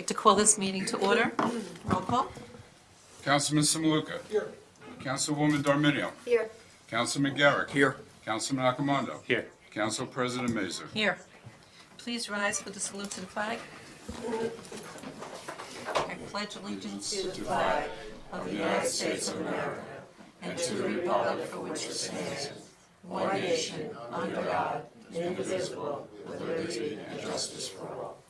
like to call this meeting to order. Roll call. Councilman Samaluka. Here. Councilwoman Darminio. Here. Councilman Garrick. Here. Councilman Akamondo. Here. Council President Mazer. Here. Please rise for the salute to the flag. I pledge allegiance to the flag of the United States of America and to the republic for which it stands, one nation, under God, indivisible, with liberty and justice for all.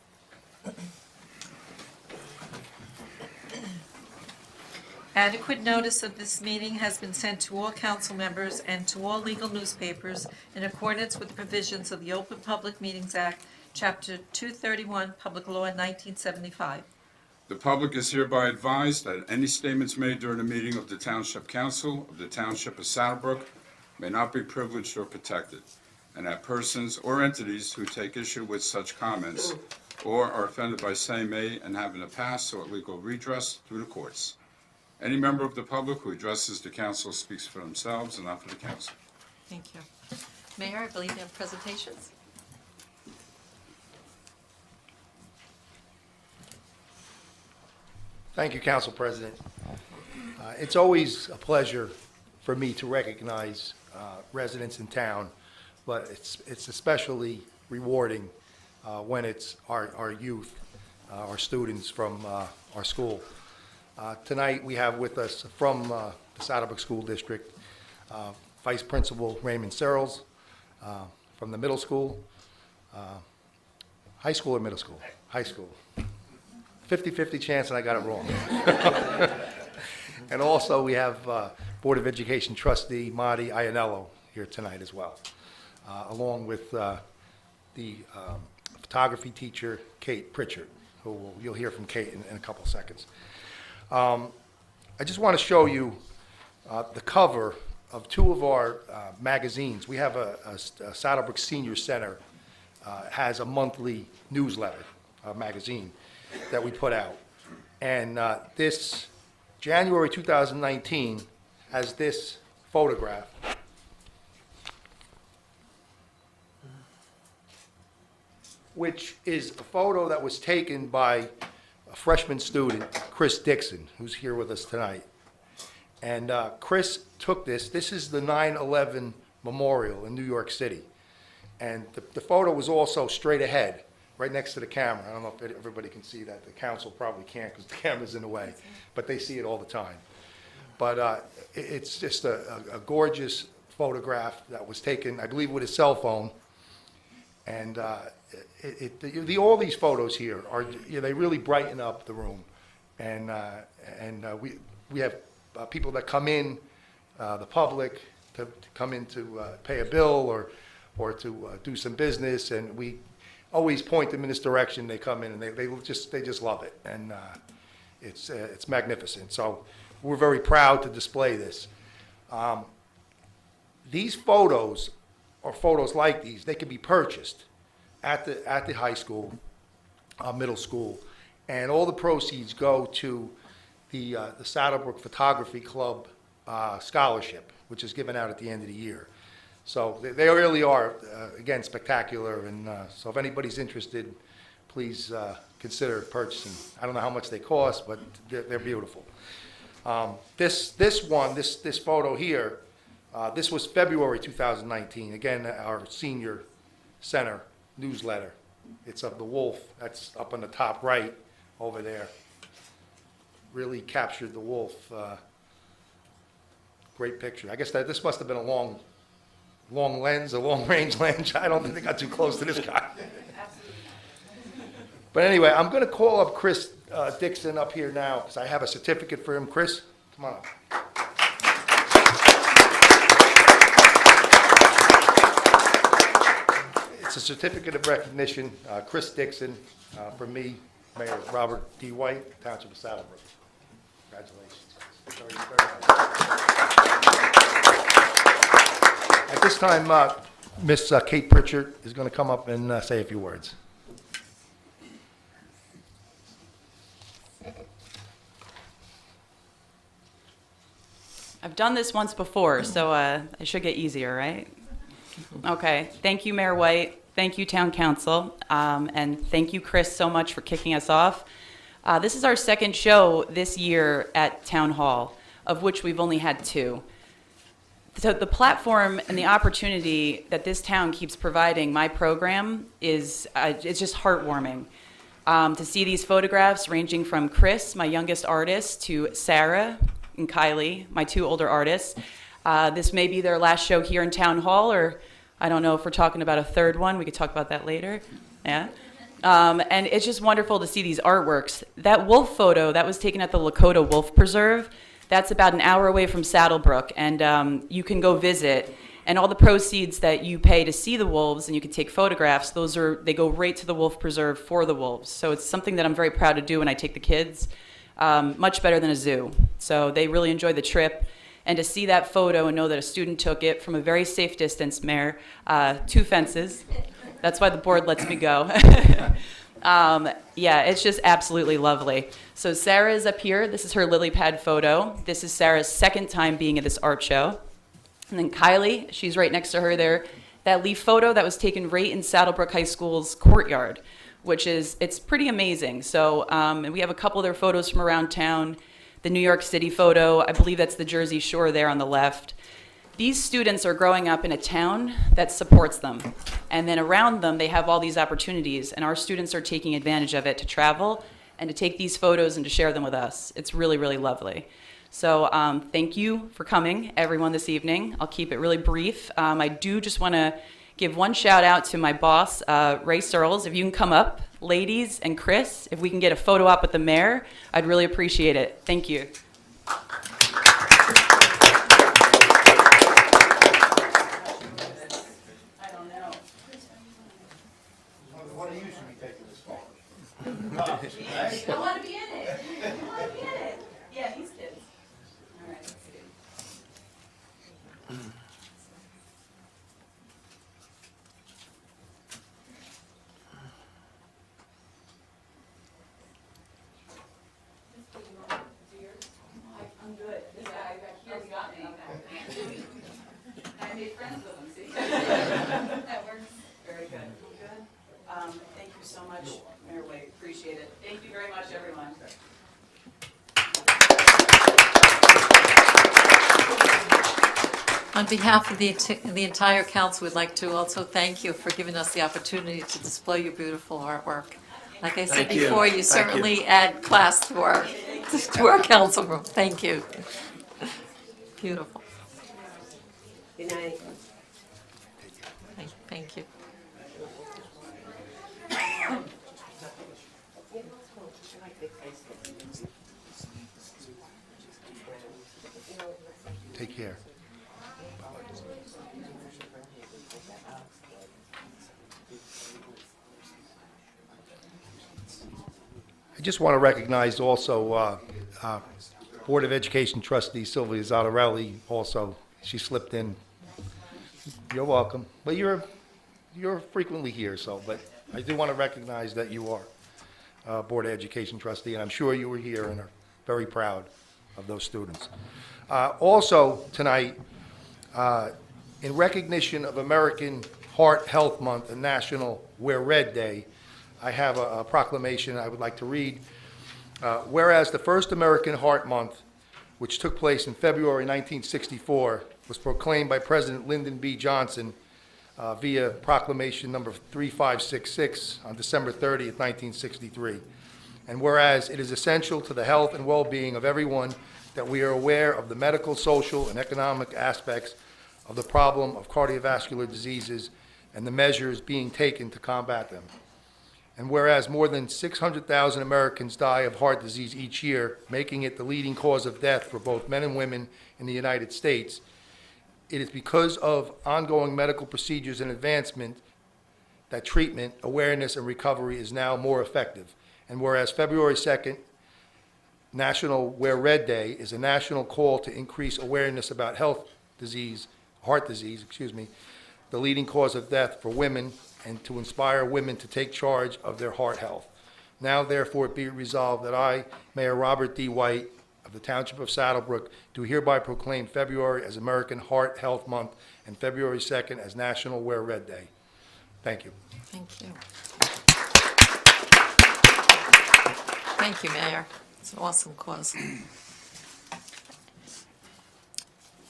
Adequate notice of this meeting has been sent to all council members and to all legal newspapers in accordance with the provisions of the Open Public Meetings Act, Chapter 231, Public Law 1975. The public is hereby advised that any statements made during the meeting of the Township Council of the Township of Saddlebrook may not be privileged or protected, and that persons or entities who take issue with such comments or are offended by same may and have in the past sought legal redress through the courts. Any member of the public who addresses the council speaks for themselves and not for the council. Thank you. Mayor, I believe you have presentations. Thank you, Council President. It's always a pleasure for me to recognize residents in town, but it's especially rewarding when it's our youth, our students from our school. Tonight, we have with us from the Saddlebrook School District, Vice Principal Raymond Searles, from the middle school, high school or middle school? High school. 50-50 chance and I got it wrong. And also, we have Board of Education Trustee Marty Iannello here tonight as well, along with the photography teacher, Kate Pritchard, who you'll hear from Kate in a couple of seconds. I just want to show you the cover of two of our magazines. We have a Saddlebrook Senior Center has a monthly newsletter magazine that we put out. And this January 2019 has this photograph. Which is a photo that was taken by a freshman student, Chris Dixon, who's here with us tonight. And Chris took this. This is the 9/11 memorial in New York City. And the photo was also straight ahead, right next to the camera. I don't know if everybody can see that. The council probably can't because the camera's in the way, but they see it all the time. But it's just a gorgeous photograph that was taken, I believe, with a cell phone. And all these photos here are, they really brighten up the room. And we have people that come in, the public, to come in to pay a bill or to do some business, and we always point them in this direction. They come in and they just love it, and it's magnificent. So we're very proud to display this. These photos, or photos like these, they can be purchased at the high school, middle school, and all the proceeds go to the Saddlebrook Photography Club scholarship, which is given out at the end of the year. So they really are, again, spectacular, and so if anybody's interested, please consider purchasing. I don't know how much they cost, but they're beautiful. This photo here, this was February 2019. Again, our senior center newsletter. It's of the wolf. That's up on the top right over there. Really captured the wolf. Great picture. I guess this must have been a long lens, a long-range lens. I don't think they got too close to this guy. But anyway, I'm going to call up Chris Dixon up here now because I have a certificate for him. Chris, come on up. It's a certificate of recognition, Chris Dixon, from me, Mayor Robert D. White, Township of Saddlebrook. Congratulations. Very nice. At this time, Miss Kate Pritchard is going to come up and say a few words. I've done this once before, so it should get easier, right? Okay. Thank you, Mayor White. Thank you, Town Council. And thank you, Chris, so much for kicking us off. This is our second show this year at Town Hall, of which we've only had 2. So the platform and the opportunity that this town keeps providing my program is it's just heartwarming. To see these photographs ranging from Chris, my youngest artist, to Sarah and Kylie, my 2 older artists. This may be their last show here in Town Hall, or I don't know if we're talking about a third one. We could talk about that later. Yeah. And it's just wonderful to see these artworks. That wolf photo, that was taken at the Lakota Wolf Preserve. That's about an hour away from Saddlebrook, and you can go visit. And all the proceeds that you pay to see the wolves and you can take photographs, they go right to the Wolf Preserve for the wolves. So it's something that I'm very proud to do when I take the kids. Much better than a zoo. So they really enjoy the trip. And to see that photo and know that a student took it from a very safe distance, Mayor, 2 fences. That's why the board lets me go. Yeah, it's just absolutely lovely. So Sarah is up here. This is her lily pad photo. This is Sarah's second time being at this art show. And then Kylie, she's right next to her there. That leaf photo that was taken right in Saddlebrook High School's courtyard, it's pretty amazing. So, and we have a couple of their photos from around town. The New York City photo, I believe that's the Jersey Shore there on the left. These students are growing up in a town that supports them. And then around them, they have all these opportunities, and our students are taking advantage of it to travel and to take these photos and to share them with us. It's really, really lovely. So thank you for coming, everyone, this evening. I'll keep it really brief. I do just want to give one shout out to my boss, Ray Searles. If you can come up, ladies, and Chris, if we can get a photo op with the mayor, I'd really appreciate it. Thank you. I want to be in it. I want to be in it. Yeah, these kids. All right, let's see. I'm good. This guy back here got me. I made friends with him, see? That works. Very good. Good. Thank you so much, Mayor White. Appreciate it. Thank you very much, everyone. On behalf of the entire council, we'd like to also thank you for giving us the opportunity to display your beautiful artwork. Like I said before, you certainly add class to our council room. Thank you. Beautiful. Good night. Thank you. Take care. I just want to recognize also Board of Education trustee Sylvia Zottarelli also. She slipped in. You're welcome. But you're frequently here, but I do want to recognize that you are Board of Education trustee, and I'm sure you were here and are very proud of those students. Also tonight, in recognition of American Heart Health Month and National Wear Red Day, I have a proclamation I would like to read. Whereas the first American Heart Month, which took place in February 1964, was proclaimed by President Lyndon B. Johnson via proclamation number 3566 on December 30th, 1963. And whereas it is essential to the health and well-being of everyone that we are aware of the medical, social, and economic aspects of the problem of cardiovascular diseases and the measures being taken to combat them. And whereas more than 600,000 Americans die of heart disease each year, making it the leading cause of death for both men and women in the United States, it is because of ongoing medical procedures and advancement that treatment, awareness, and recovery is now more effective. And whereas February 2nd, National Wear Red Day, is a national call to increase awareness about heart disease, the leading cause of death for women, and to inspire women to take charge of their heart health. Now, therefore, be it resolved that I, Mayor Robert D. White of the Township of Saddlebrook, do hereby proclaim February as American Heart Health Month and February 2nd as National Wear Red Day. Thank you. Thank you. Thank you, Mayor. It's an awesome cause.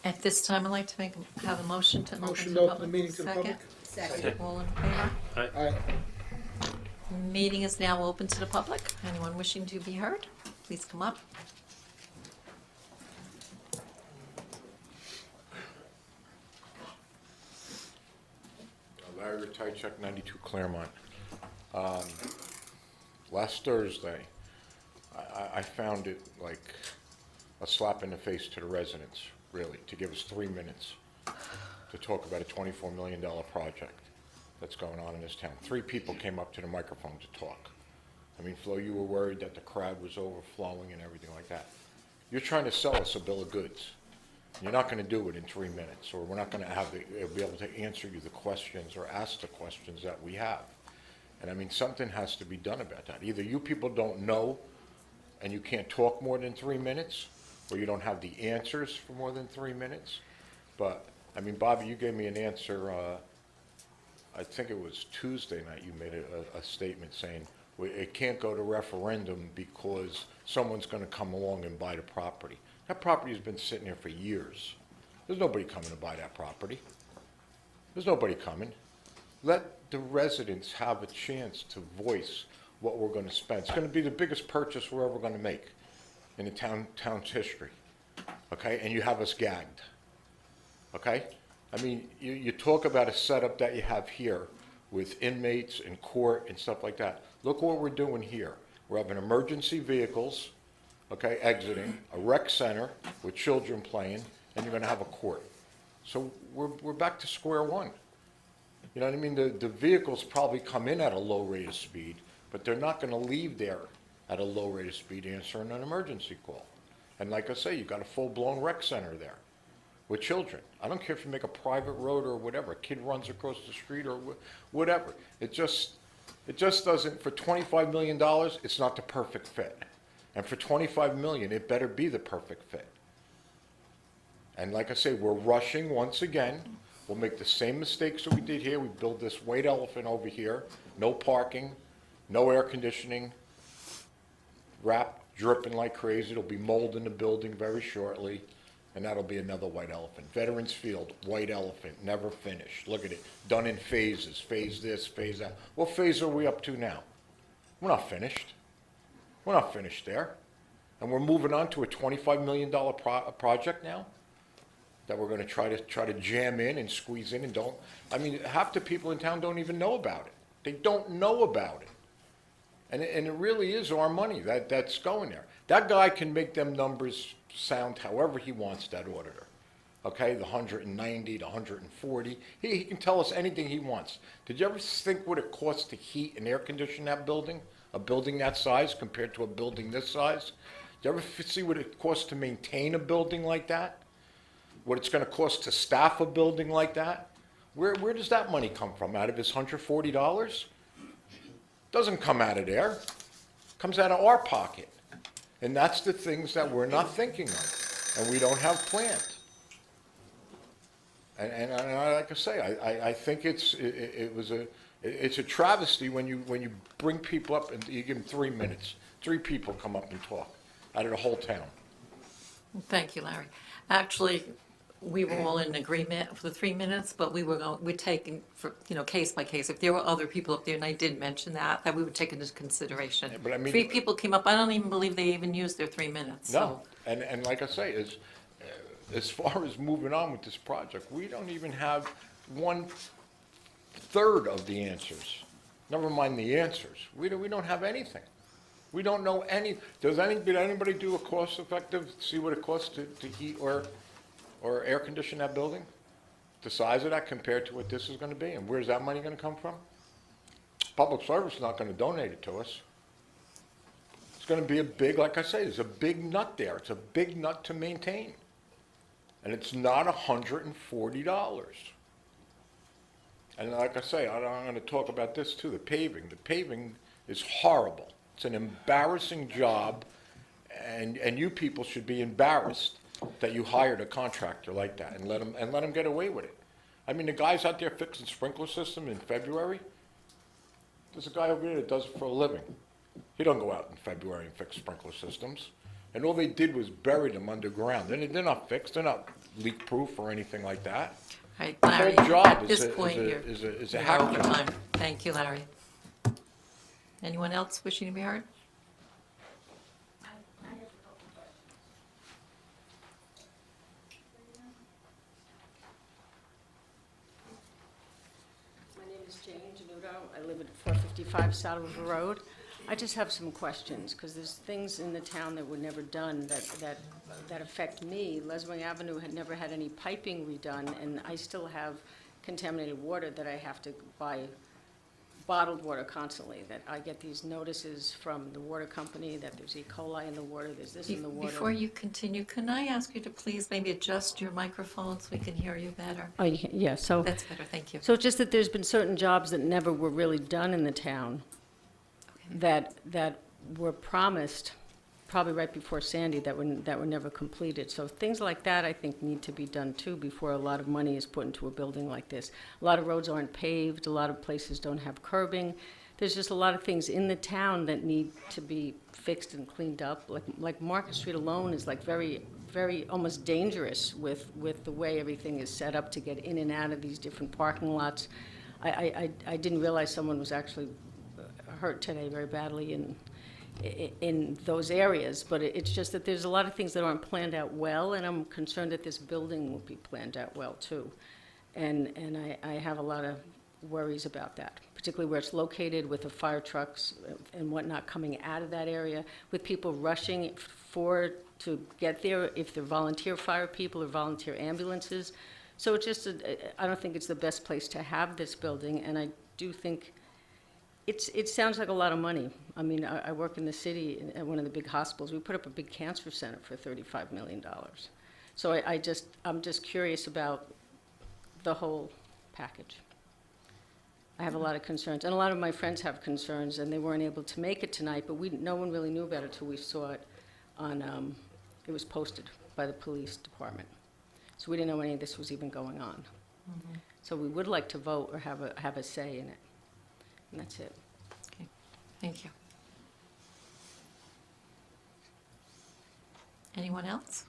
At this time, I'd like to have a motion to open Motion the to open public. the meeting to the Second. public. Second. All in favor? Aye. Meeting is now open to the public. Anyone wishing to be heard, please come up. Larry Tychek, 92 Claremont. Last Thursday, I found it like a slap in the face to the residents, really, to give us 3 minutes to talk about a $24 million project that's going on in this town. 3 people came up to the microphone to talk. I mean, Flo, you were worried that the crowd was overflowing and everything like that. You're trying to sell us a bill of goods. You're not going to do it in 3 minutes, or we're not going to be able to answer you the questions or ask the questions that we have. And I mean, something has to be done about that. Either you people don't know and you can't talk more than 3 minutes, or you don't have the answers for more than 3 minutes. But, I mean, Bobby, you gave me an answer, I think it was Tuesday night, you made a statement saying, it can't go to referendum because someone's going to come along and buy the property. That property has been sitting there for years. There's nobody coming to buy that property. There's nobody coming. Let the residents have a chance to voice what we're going to spend. It's going to be the biggest purchase we're ever going to make in the town's history, okay? And you have us gagged, okay? I mean, you talk about a setup that you have here with inmates and court and stuff like that. Look what we're doing here. We're having emergency vehicles, okay, exiting, a rec center with children playing, and you're going to have a court. So we're back to square one. You know what I mean? The vehicles probably come in at a low rate of speed, but they're not going to leave there at a low rate of speed answering an emergency call. And like I say, you got a full-blown rec center there with children. I don't care if you make a private road or whatever. A kid runs across the street or whatever. It just doesn't, for $25 million, it's not the perfect fit. And for $25 million, it better be the perfect fit. And like I say, we're rushing once again. We'll make the same mistakes that we did here. We build this white elephant over here, no parking, no air conditioning, wrap dripping like crazy. There'll be mold in the building very shortly, and that'll be another white elephant. Veterans Field, white elephant, never finished. Look at it, done in phases, phase this, phase that. What phase are we up to now? We're not finished. We're not finished there. And we're moving on to a $25 million project now that we're going to try to jam in and squeeze in and don't. I mean, half the people in town don't even know about it. They don't know about it. And it really is our money that's going there. That guy can make them numbers sound however he wants, that auditor. Okay, the 190, the 140. He can tell us anything he wants. Did you ever think what it costs to heat and air condition that building? A building that size compared to a building this size? Did you ever see what it costs to maintain a building like that? What it's going to cost to staff a building like that? Where does that money come from? Out of his $140? Doesn't come out of there. It comes out of our pocket. And that's the things that we're not thinking of and we don't have planned. And like I say, I think it's a travesty when you bring people up and you give them 3 minutes. 3 people come up and talk out of the whole town. Thank you, Larry. Actually, we were all in agreement for the 3 minutes, but we're taking, for, case by case. If there were other people up there, and I did mention that we would take into consideration. But I mean- 3 people came up, I don't even believe they even used their 3 minutes, No, so. and like I say, as far as moving on with this project, we don't even have 1/3 of the answers. Never mind the answers. We don't have anything. We don't know any. Did anybody do a cost-effective, see what it costs to heat or air condition that building? The size of that compared to what this is going to be, and where's that money going to come from? Public service is not going to donate it to us. It's going to be a big, like I say, there's a big nut there. It's a big nut to maintain. And it's not $140. And like I say, I'm going to talk about this too, the paving. The paving is horrible. It's an embarrassing job, and you people should be embarrassed that you hired a contractor like that and let him get away with it. I mean, the guys out there fixing sprinkler system in February, there's a guy over there that does it for a living. He don't go out in February and fix sprinkler systems. And all they did was bury them underground. They're not fixed, they're not leak-proof or anything like that. All right, The Larry, whole job at is this a- point, is a- you're is a- is a you're hack over job. time. Thank you, Larry. Anyone else wishing to be heard? My name is Jane Januto. I live at 455 Saddle River Road. I just have some questions, because there's things in the town that were never done that affect me. Leswing Avenue had never had any piping redone, and I still have contaminated water that I have to buy bottled water constantly, that I get these notices from the water company that there's E. coli in the water, there's this in the water. Before you continue, can I ask you to please maybe adjust your microphone so we can hear you better? Oh, yeah, so. That's better, thank you. So it's just that there's been certain jobs that never were really done in the town that were promised, probably right before Sandy, that were never completed. So things like that, I think, need to be done too before a lot of money is put into a building like this. A lot of roads aren't paved, a lot of places don't have curbing. There's just a lot of things in the town that need to be fixed and cleaned up. Like Market Street alone is like very, very almost dangerous with the way everything is set up to get in and out of these different parking lots. I didn't realize someone was actually hurt today very badly in those areas, but it's just that there's a lot of things that aren't planned out well, and I'm concerned that this building will be planned out well too. And I have a lot of worries about that, particularly where it's located with the fire trucks and whatnot coming out of that area, with people rushing to get there, if they're volunteer fire people or volunteer ambulances. So it's just, I don't think it's the best place to have this building, and I do think it sounds like a lot of money. I mean, I work in the city at one of the big hospitals. We put up a big cancer center for $35 million. So I'm just curious about the whole package. I have a lot of concerns, and a lot of my friends have concerns, and they weren't able to make it tonight, but no one really knew about it till we saw it on, it was posted by the police department. So we didn't know any of this was even going on. So we would like to vote or have a say in it. And that's it. Okay, thank you. Anyone else?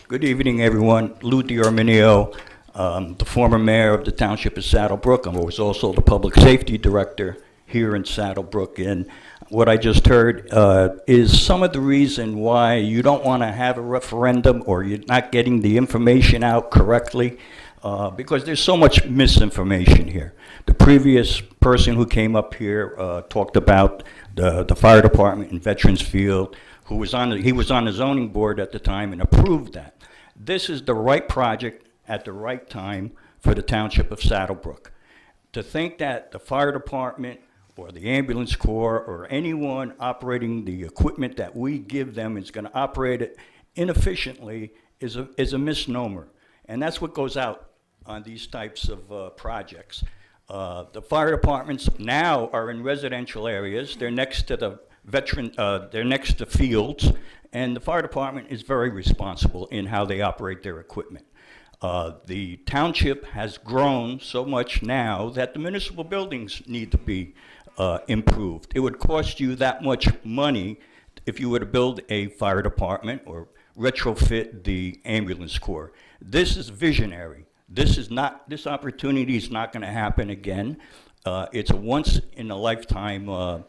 Good evening, everyone. Lou D'Arminio, the former mayor of the Township of Saddlebrook. I was also the public safety director here in Saddlebrook. And what I just heard is some of the reason why you don't want to have a referendum or you're not getting the information out correctly, because there's so much misinformation here. The previous person who came up here talked about the fire department in Veterans Field, he was on the zoning board at the time and approved that. This is the right project at the right time for the Township of Saddlebrook. To think that the fire department or the ambulance corps or anyone operating the equipment that we give them is going to operate it inefficiently is a misnomer. And that's what goes out on these types of projects. The fire departments now are in residential areas. They're next to the they're next to fields, and the fire department is very responsible in how they operate their equipment. The township has grown so much now that the municipal buildings need to be improved. It would cost you that much money if you were to build a fire department or retrofit the ambulance corps. This is visionary. This opportunity is not going to happen again. It's a once in a lifetime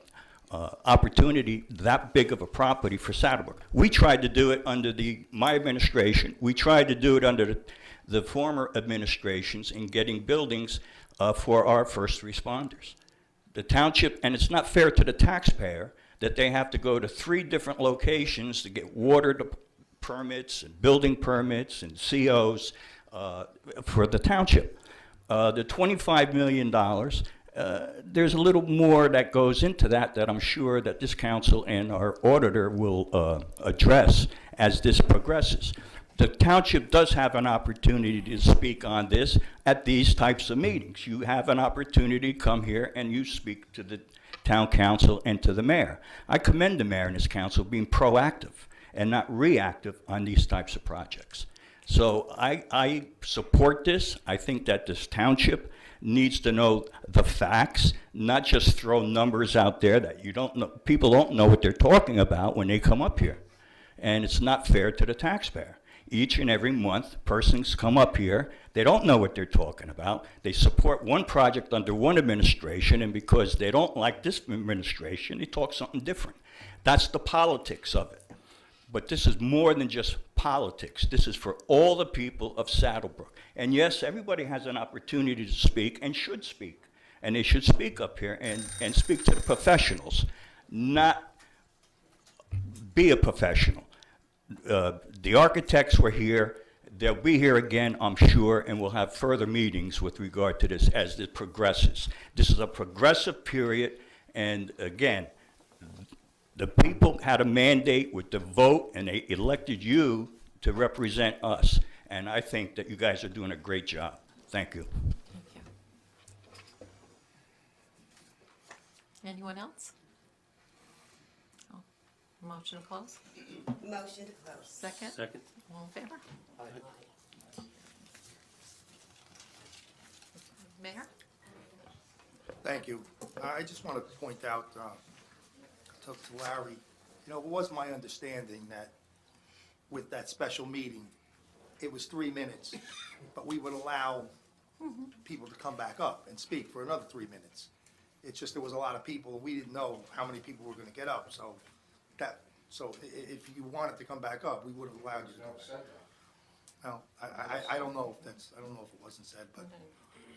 opportunity, that big of a property for Saddlebrook. We tried to do it under my administration. We tried to do it under the former administrations in getting buildings for our first responders. The township, and it's not fair to the taxpayer that they have to go to 3 different locations to get water permits and building permits and COs for the township. The $25 million, there's a little more that goes into that I'm sure that this council and our auditor will address as this progresses. The township does have an opportunity to speak on this at these types of meetings. You have an opportunity to come here and you speak to the town council and to the mayor. I commend the mayor and his council being proactive and not reactive on these types of projects. So I support this. I think that this township needs to know the facts, not just throw numbers out there that you don't know, people don't know what they're talking about when they come up here. And it's not fair to the taxpayer. Each and every month, persons come up here, they don't know what they're talking about. They support one project under one administration, and because they don't like this administration, they talk something different. That's the politics of it. But this is more than just politics. This is for all the people of Saddlebrook. And yes, everybody has an opportunity to speak and should speak. And they should speak up here and speak to the professionals, not be a professional. The architects were here. They'll be here again, I'm sure, and we'll have further meetings with regard to this as this progresses. This is a progressive period, and again, the people had a mandate with the vote, and they elected you to represent us. And I think that you guys are doing a great job. Thank you. Thank you. Anyone else? Oh, motion to close? Motion to close. Second? Second. All in favor? Mayor? Thank you. I just want to point out to Larry, you know, it was my understanding that with that special meeting, it was 3 minutes, but we would allow people to come back up and speak for another 3 minutes. It's just there was a lot of people, we didn't know how many people were going to get up, so if you wanted to come back up, we would have allowed you to do that. No, I don't know if that's, I don't know if it wasn't said, but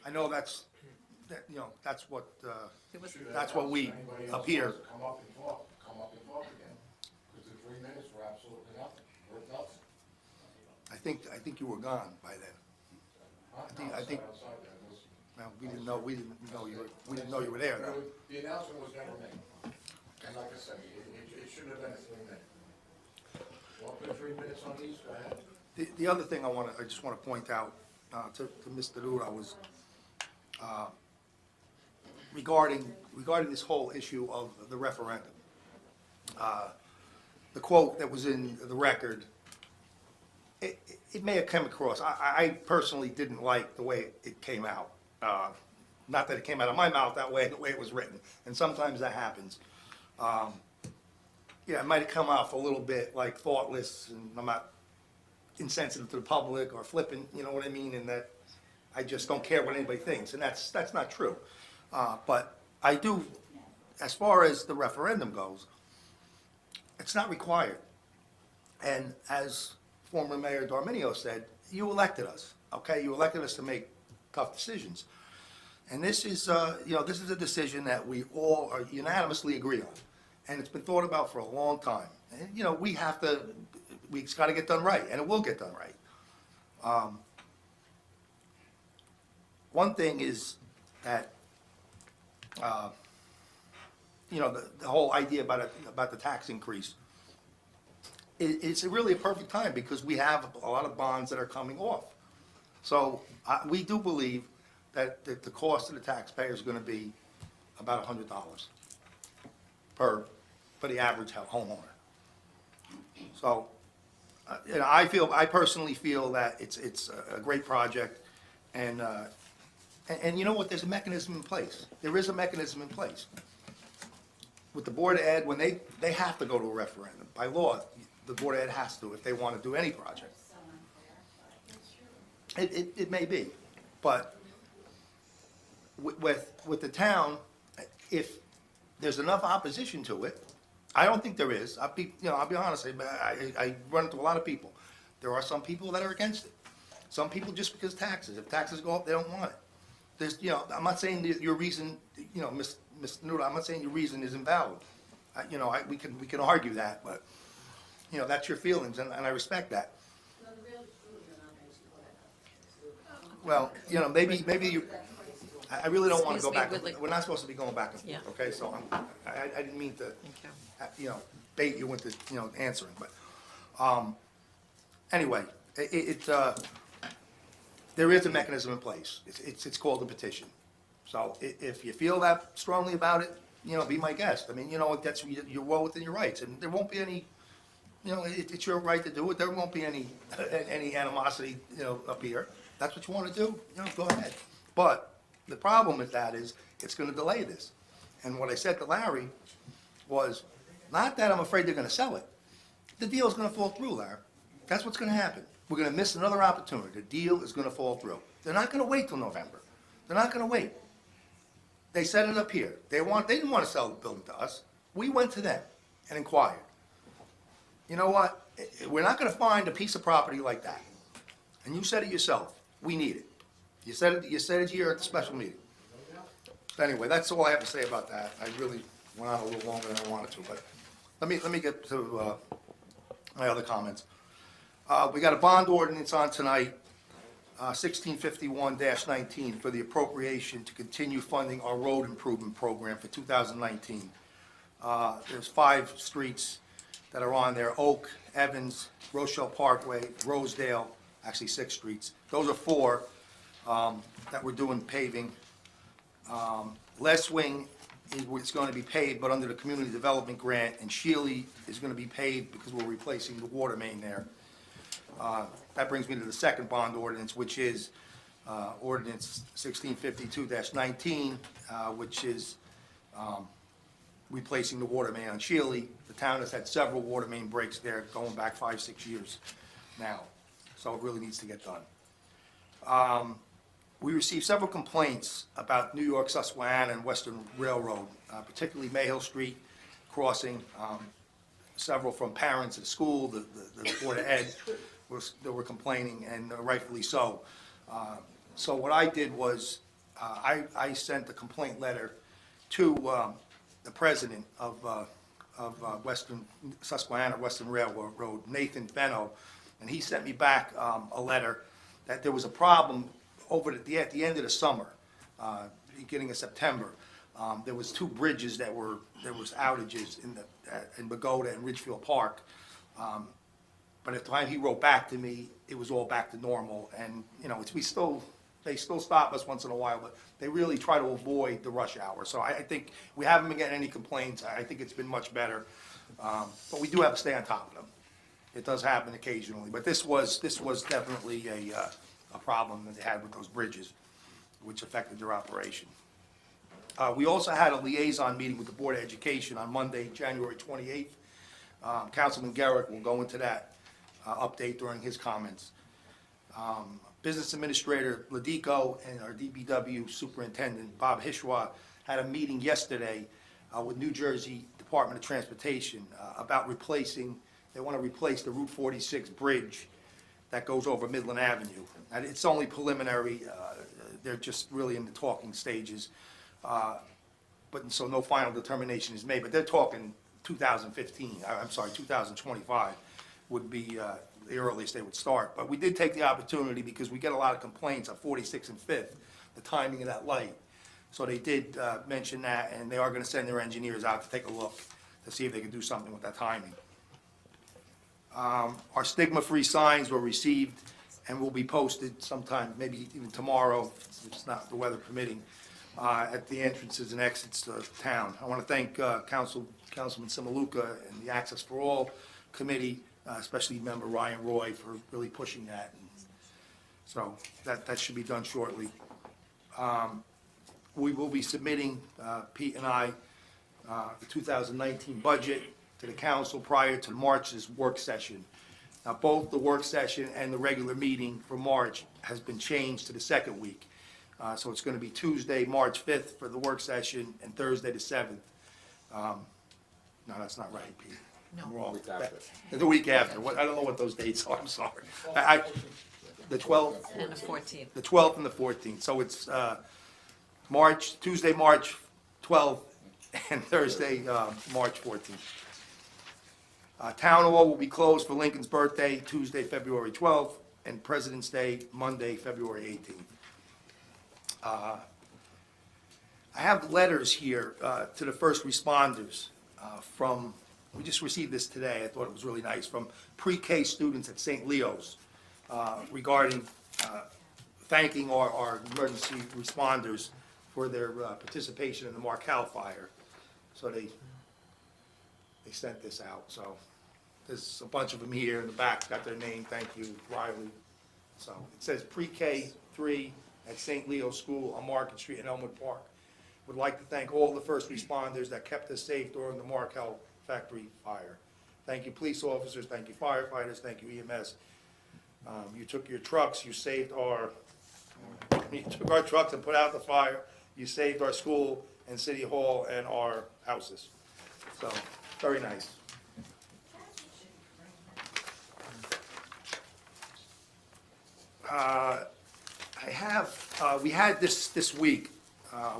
I know that's what, It was, that's what we up here. Come up and talk again, because the 3 minutes were absolutely nothing, worth nothing. I think you were gone by then. I think- Outside that, listen. Well, we didn't know you were there, though. The announcement was never made. And like I said, it shouldn't have been a 3 minute. Want to put 3 minutes on these, go ahead. The other thing I just want to point out to Mr. Duda was regarding this whole issue of the referendum. The quote that was in the record, it may have come across. I personally didn't like the way it came out. Not that it came out of my mouth that way, the way it was written, and sometimes that happens. Yeah, it might have come off a little bit like thoughtless, and I'm not insensitive to the public or flippant, you know what I mean, and that I just don't care what anybody thinks, and that's not true. But I do, as far as the referendum goes, it's not required. And as former Mayor Darminio said, you elected us, okay? You elected us to make tough decisions. And this is, this is a decision that we all are unanimously agree on. And it's been thought about for a long time. And, we got to get done right, and it will get done right. One thing is that, the whole idea about the tax increase, it's really a perfect time because we have a lot of bonds that are coming off. So we do believe that the cost to the taxpayer is going to be about $100 for the average homeowner. So, I personally feel that it's a great project, and you know what? There's a mechanism in place. There is a mechanism in place. With the Board of Ed, when they have to go to a referendum. By law, the Board of Ed has to if they want to do any project. It may be, but with the town, if there's enough opposition to it, I don't think there is. I'll be honest. I run into a lot of people. There are some people that are against it. Some people just because taxes. If taxes go up, they don't want it. There's, I'm not saying that your reason, Mr. Nuda, I'm not saying your reason is invalid. We can argue that, but that's your feelings, and I respect that. Well, maybe you. I really don't want to go Excuse me, back. Woodley. We're not supposed to be going back and Yeah. forth, okay? So I didn't mean to, thank you. bait you into, answering, but, anyway, there is a mechanism in place. It's called a petition. So if you feel that strongly about it, be my guest. I mean, that's, you're well within your rights, and there won't be any You know, it's your right to do it. There won't be any animosity, you know, up here. That's what you want to do, you know, go ahead. But the problem with that is it's going to delay this. And what I said to Larry was, not that I'm afraid they're going to sell it. The deal is going to fall through, Larry. That's what's going to happen. We're going to miss another opportunity. The deal is going to fall through. They're not going to wait till November. They're not going to wait. They set it up here. They didn't want to sell the building to us. We went to them and inquired. You know what? We're not going to find a piece of property like that. And you said it yourself. We need it. You said it here at the special meeting. Anyway, that's all I have to say about that. I really went on a little longer than I wanted to, but let me get to my other comments. We got a bond ordinance on tonight, 1651-19, for the appropriation to continue funding our road improvement program for 2019. There's 5 streets that are on there: Oak, Evans, Rochelle Parkway, Rosedale, actually 6 streets. Those are 4 that we're doing paving. Les Wing is going to be paved, but under the community development grant, and Shealy is going to be paved because we're replacing the water main there. That brings me to the second bond ordinance, which is ordinance 1652-19, which is replacing the water main on Shealy. The town has had several water main breaks there going back 5-6 years now, so it really needs to get done. We received several complaints about New York Susquehanna and Western Railroad, particularly Mayhill Street crossing. Several from parents at school, the Board of Ed, they were complaining, and rightfully so. So what I did was, I sent a complaint letter to the president of Western Susquehanna, Western Railroad, Nathan Fenno, and he sent me back a letter that there was a problem over at the end of the summer, beginning of September. There was 2 bridges there was outages in Pagoda and Ridgefield Park. But at the time he wrote back to me, it was all back to normal. And, you know, they still stop us once in a while, but they really try to avoid the rush hour. So I think we haven't been getting any complaints. I think it's been much better. But we do have to stay on top of them. It does happen occasionally, but this was definitely a problem that they had with those bridges, which affected their operation. We also had a liaison meeting with the Board of Education on Monday, January 28th. Councilman Garrett will go into that update during his comments. Business Administrator Ladico and our DBW Superintendent Bob Hishwa had a meeting yesterday with New Jersey Department of Transportation about they want to replace the Route 46 bridge that goes over Midland Avenue. And it's only preliminary, they're just really in the talking stages. But so no final determination is made, but they're talking 2025 would be the earliest they would start. But we did take the opportunity, because we get a lot of complaints on 46 and 5th, the timing of that light. So they did mention that, and they are going to send their engineers out to take a look to see if they can do something with that timing. Our stigma-free signs were received and will be posted sometime, maybe even tomorrow, if it's not the weather permitting, at the entrances and exits to town. I want to thank Councilman Simaluka and the Access for All Committee, especially member Ryan Roy, for really pushing that. And so that should be done shortly. We will be submitting, Pete and I, the 2019 budget to the council prior to March's work session. Now, both the work session and the regular meeting for March has been changed to the second week. So it's going to be Tuesday, March 5th for the work session, and Thursday the 7th. No, that's not right, Pete. No. I'm wrong. The week after. I don't know what those dates are, I'm sorry. The 12th? And the 14th. The 12th and the 14th. So it's Tuesday, March 12th, and Thursday, March 14th. Town Hall will be closed for Lincoln's birthday, Tuesday, February 12th, and President's Day, Monday, February 18th. I have letters here to the first responders we just received this today, I thought it was really nice, from pre-K students at St. Leo's regarding thanking our emergency responders for their participation in the Markel fire. So they sent this out, so There's a bunch of them here in the back, got their name, thank you, Riley. So it says pre-K 3 at St. Leo School on Market Street in Elmwood Park. Would like to thank all the first responders that kept us safe during the Markel factory fire. Thank you, police officers, thank you, firefighters, thank you, EMS. You took your trucks, you took our trucks and put out the fire. You saved our school and city hall and our houses. So, very nice. We had this week,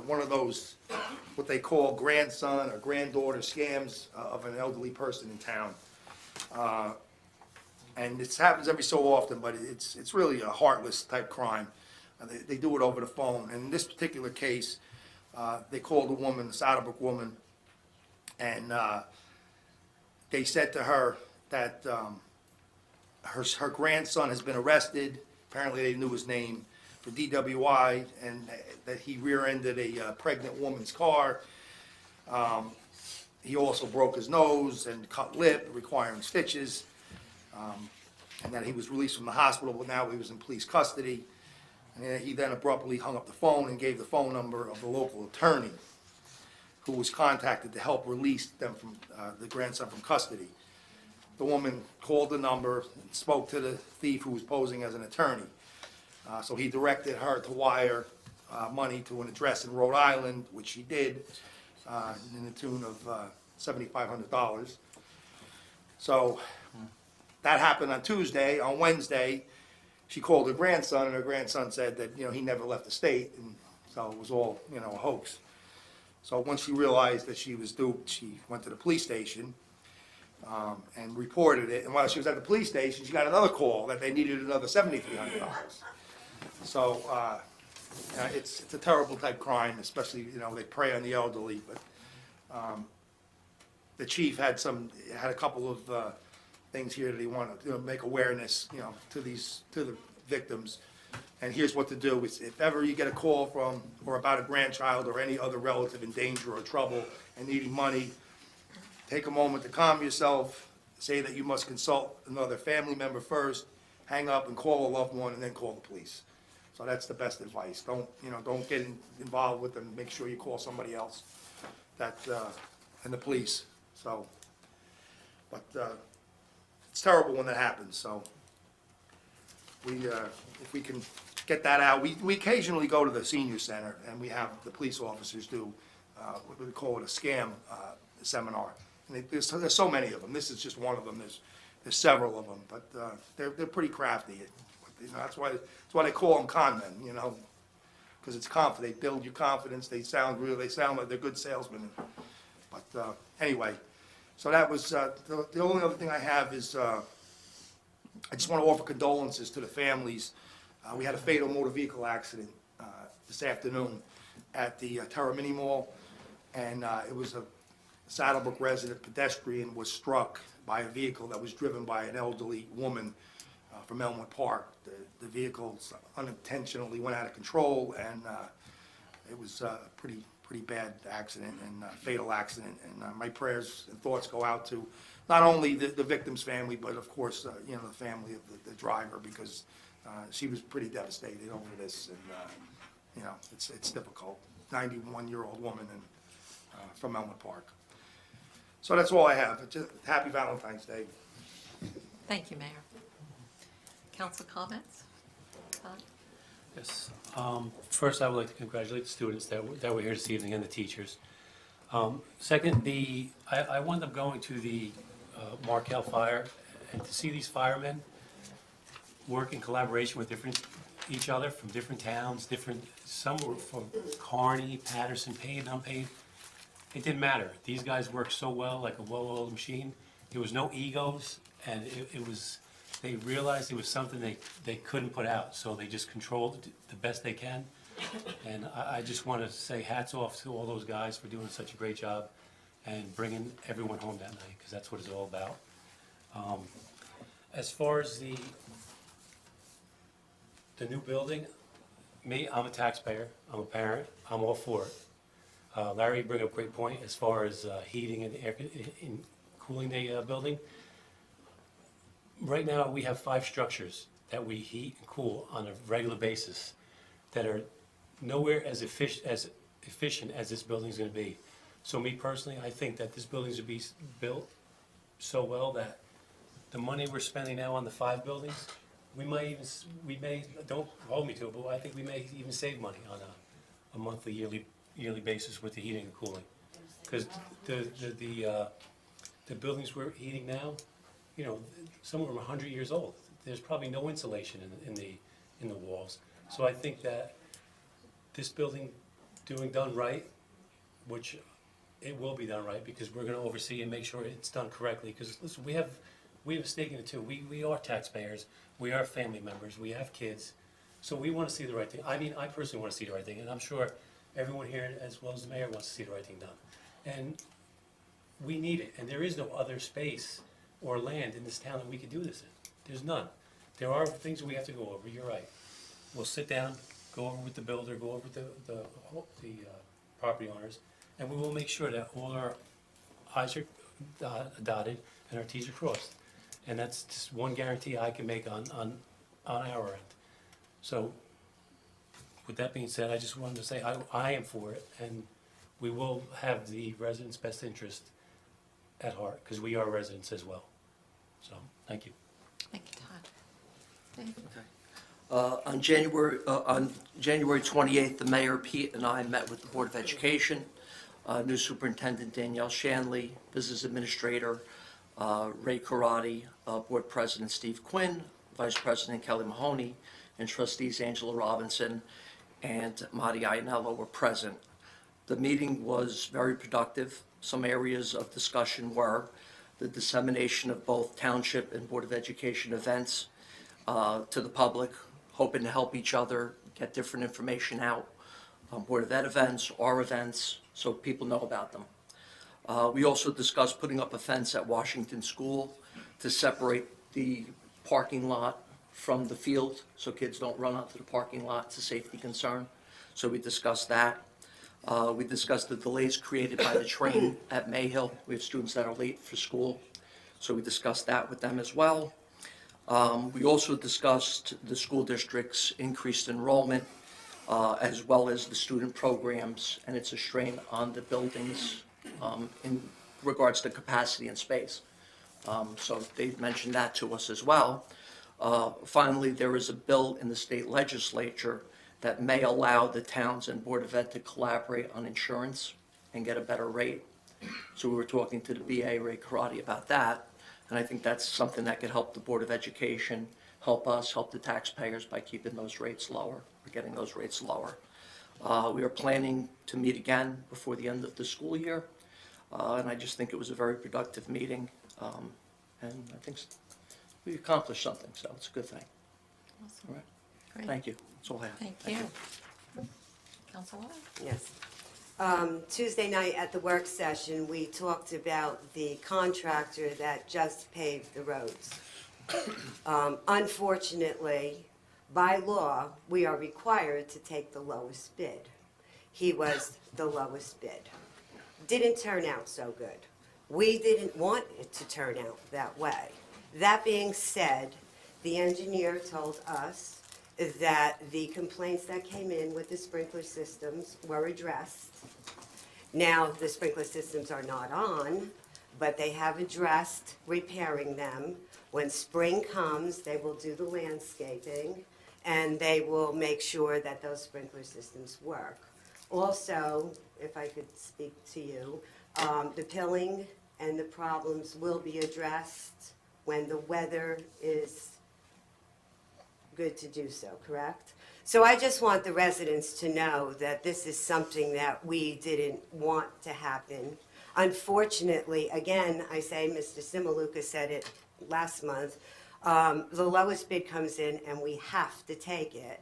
one of those, what they call grandson or granddaughter scams of an elderly person in town. And this happens every so often, but it's really a heartless type crime. They do it over the phone. And in this particular case, they called a woman, a Saddlebrook woman, and they said to her that her grandson has been arrested. Apparently they knew his name, for DWI, and that he rear-ended a pregnant woman's car. He also broke his nose and cut lip, requiring stitches, and that he was released from the hospital, but now he was in police custody. And he then abruptly hung up the phone and gave the phone number of the local attorney, who was contacted to help release them from the grandson from custody. The woman called the number and spoke to the thief, who was posing as an attorney. So he directed her to wire money to an address in Rhode Island, which she did, in the tune of $7,500. So that happened on Tuesday. On Wednesday, she called her grandson, and her grandson said that, he never left the state, and so it was all, a hoax. So once she realized that she was duped, she went to the police station and reported it. And while she was at the police station, she got another call that they needed another $7,300. So it's a terrible type crime, especially, they prey on the elderly. But the chief had a couple of things here that he wanted to make awareness, to the victims. And here's what to do: if ever you get a call from or about a grandchild or any other relative in danger or trouble and needing money, take a moment to calm yourself. Say that you must consult another family member first. Hang up and call a loved one, and then call the police. So that's the best advice. Don't get involved with them. Make sure you call somebody else. And the police. So, but it's terrible when that happens. So if we can get that out, we occasionally go to the senior center, and we have the police officers do what we call it a scam seminar. And there's so many of them. This is just one of them. There's several of them, but they're pretty crafty. That's why they call them con men, because it's confident. They build your confidence. They sound like they're good salesmen. But anyway, so that was the only other thing I have is I just want to offer condolences to the families. We had a fatal motor vehicle accident this afternoon at the Terra Mini Mall, and it was a Saddlebrook resident pedestrian was struck by a vehicle that was driven by an elderly woman from Elmwood Park. The vehicle unintentionally went out of control, and it was a pretty bad accident and fatal accident. And my prayers and thoughts go out to not only the victim's family, but of course, the family of the driver, because she was pretty devastated over this, and it's difficult. 91-year-old woman from Elmwood Park. So that's all I have. Just happy Valentine's Day. Thank you, Mayor. Council comments? Todd? Yes. First, I would like to congratulate the students that were here this evening and the teachers. Second, I wound up going to the Markel Fire, and to see these firemen work in collaboration with each other from different towns, some were from Kearney, Patterson, paid, unpaid. It didn't matter. These guys worked so well, like a well-oiled machine. There was no egos, and they realized it was something they couldn't put out, so they just controlled it the best they can. And I just want to say hats off to all those guys for doing such a great job and bringing everyone home that night, because that's what it's all about. As far as the new building, I'm a taxpayer, I'm a parent, I'm all for it. Larry, you bring up a great point as far as heating and cooling the building. right now, we have 5 structures that we heat and cool on a regular basis that are nowhere as efficient as this building's gonna be. So me personally, I think that this building's gonna be built so well that the money we're spending now on the 5 buildings, we may, don't hold me to it, but I think we may even save money on a monthly, yearly basis with the heating and cooling. Because the buildings we're heating now, you know, some of them are 100 years old. There's probably no insulation in the walls. So I think that this building done right, which it will be done right, because we're gonna oversee and make sure it's done correctly. Because listen, we have a stake in it too. We are taxpayers, we are family members, we have kids, so we wanna see the right thing. I mean, I personally wanna see the right thing, and I'm sure everyone here, as well as the mayor, wants to see the right thing done. And we need it, and there is no other space or land in this town that we could do this in. There's none. There are things we have to go over, you're right. We'll sit down, go over with the builder, go over with the property owners, and we will make sure that all our i's are dotted and our t's are crossed. And that's just one guarantee I can make on our end. So, with that being said, I just wanted to say I am for it, and we will have the residents' best interest at heart, because we are residents as well. So, thank you. Thank you, Todd. Dave? On January 28th, the mayor, Pete, and I met with the Board of Education, new superintendent Danielle Shanley, business administrator Ray Karate, board president Steve Quinn, vice president Kelly Mahoney, and trustees Angela Robinson and Marty Ianello were present. The meeting was very productive. Some areas of discussion were the dissemination of both township and Board of Education events to the public, hoping to help each other get different information out. Board of Ed events, our events, so people know about them. We also discussed putting up a fence at Washington School to separate the parking lot from the field so kids don't run onto the parking lot. It's a safety concern. So we discussed that. We discussed the delays created by the train at Mayhill. We have students that are late for school, so we discussed that with them as well. We also discussed the school district's increased enrollment, as well as the student programs, and it's a strain on the buildings in regards to capacity and space. So they mentioned that to us as well. Finally, there is a bill in the state legislature that may allow the towns and Board of Ed to collaborate on insurance and get a better rate. So we were talking to the BA, Ray Karate, about that, and I think that's something that could help the Board of Education, help us, help the taxpayers by keeping those rates lower, or getting those rates lower. We are planning to meet again before the end of the school year, and I just think it was a very productive meeting, and I think we accomplished something, so it's a good thing. Awesome. All right. Great. Thank you. That's all I have. Thank you. Councilwoman? Yes. Tuesday night at the work session, we talked about the contractor that just paved the roads. Unfortunately, by law, we are required to take the lowest bid. He was the lowest bid. Didn't turn out so good. We didn't want it to turn out that way. That being said, the engineer told us that the complaints that came in with the sprinkler systems were addressed. Now, the sprinkler systems are not on, but they have addressed repairing them. When spring comes, they will do the landscaping, and they will make sure that those sprinkler systems work. Also, if I could speak to you, the pilling and the problems will be addressed when the weather is good to do so, correct? So I just want the residents to know that this is something that we didn't want to happen. Unfortunately, again, I say, Mr. Simaluka said it last month, the lowest bid comes in and we have to take it.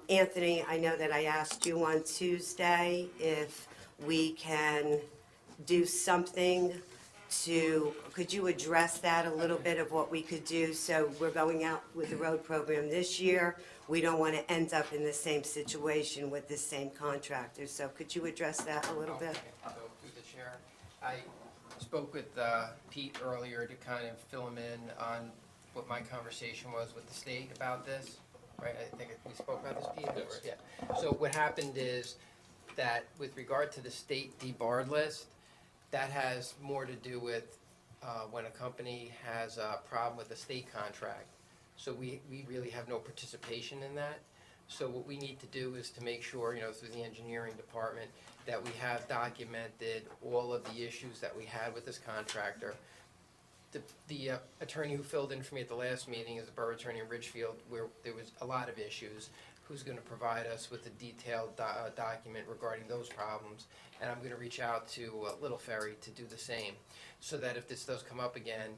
Anthony, I know that I asked you on Tuesday if we can do something could you address that a little bit of what we could do? So we're going out with the road program this year. We don't want to end up in the same situation with the same contractor. So could you address that a little bit? Okay, I'll go through the chair. I spoke with Pete earlier to kind of fill him in on what my conversation was with the state about this, right? I think we spoke about this, Pete? Yes. Yeah. So what happened is that with regard to the state debarred list, that has more to do with when a company has a problem with a state contract. So we really have no participation in that. So what we need to do is to make sure, through the engineering department, that we have documented all of the issues that we had with this contractor. The attorney who filled in for me at the last meeting is the borough attorney in Ridgefield, where there was a lot of issues, who's going to provide us with a detailed document regarding those problems. And I'm going to reach out to Little Ferry to do the same, so that if this does come up again,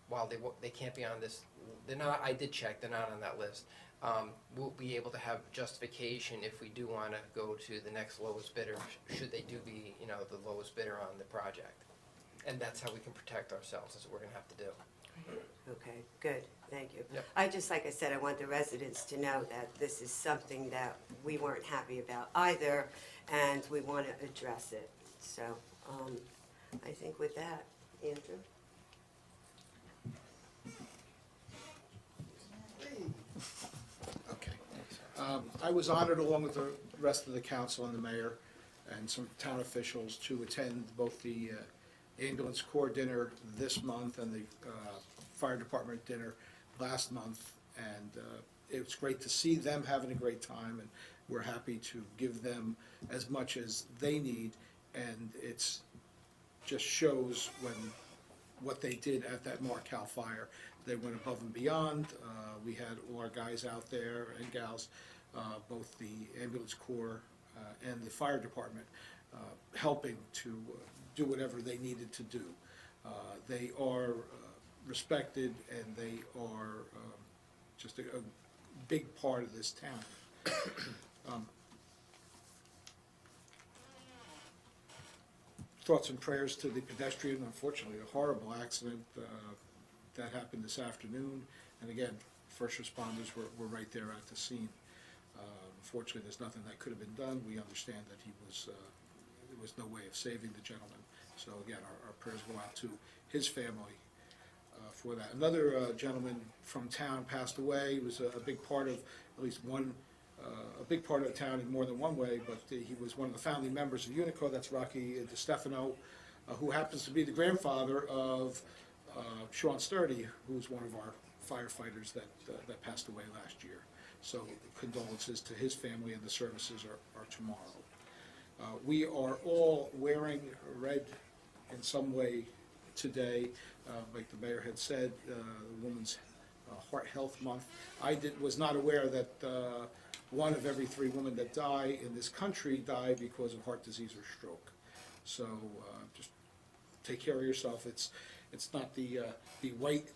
while they can't be on this, they're not, I did check, they're not on that list. We'll be able to have justification if we do want to go to the next lowest bidder, should they do be, the lowest bidder on the project. And that's how we can protect ourselves, is what we're going to have to do. Okay, good, thank you. Yep. Like I said, I want the residents to know that this is something that we weren't happy about either, and we want to address it. So, I think with that, Andrew? Okay. I was honored, along with the rest of the council and the mayor and some town officials, to attend both the ambulance corps dinner this month and the fire department dinner last month. And it was great to see them having a great time, and we're happy to give them as much as they need. And it's just shows what they did at that Markel fire. They went above and beyond. We had all our guys out there and gals, both the ambulance corps and the fire department, helping to do whatever they needed to do. They are respected, and they are just a big part of this town. Thoughts and prayers to the pedestrian. Unfortunately, a horrible accident that happened this afternoon. And again, first responders were right there at the scene. Unfortunately, there's nothing that could have been done. We understand that there was no way of saving the gentleman. So again, our prayers go out to his family for that. Another gentleman from town passed away. He was a big part of at least one, a big part of the town in more than one way, but he was one of the founding members of Unico. That's Rocky DiStefano, who happens to be the grandfather of Sean Sturdy, who's one of our firefighters that passed away last year. So condolences to his family, and the services are tomorrow. We are all wearing red in some way today. Like the mayor had said, Women's Heart Health Month. I was not aware that 1 of every 3 women that die in this country die because of heart disease or stroke. So just take care of yourself. It's not the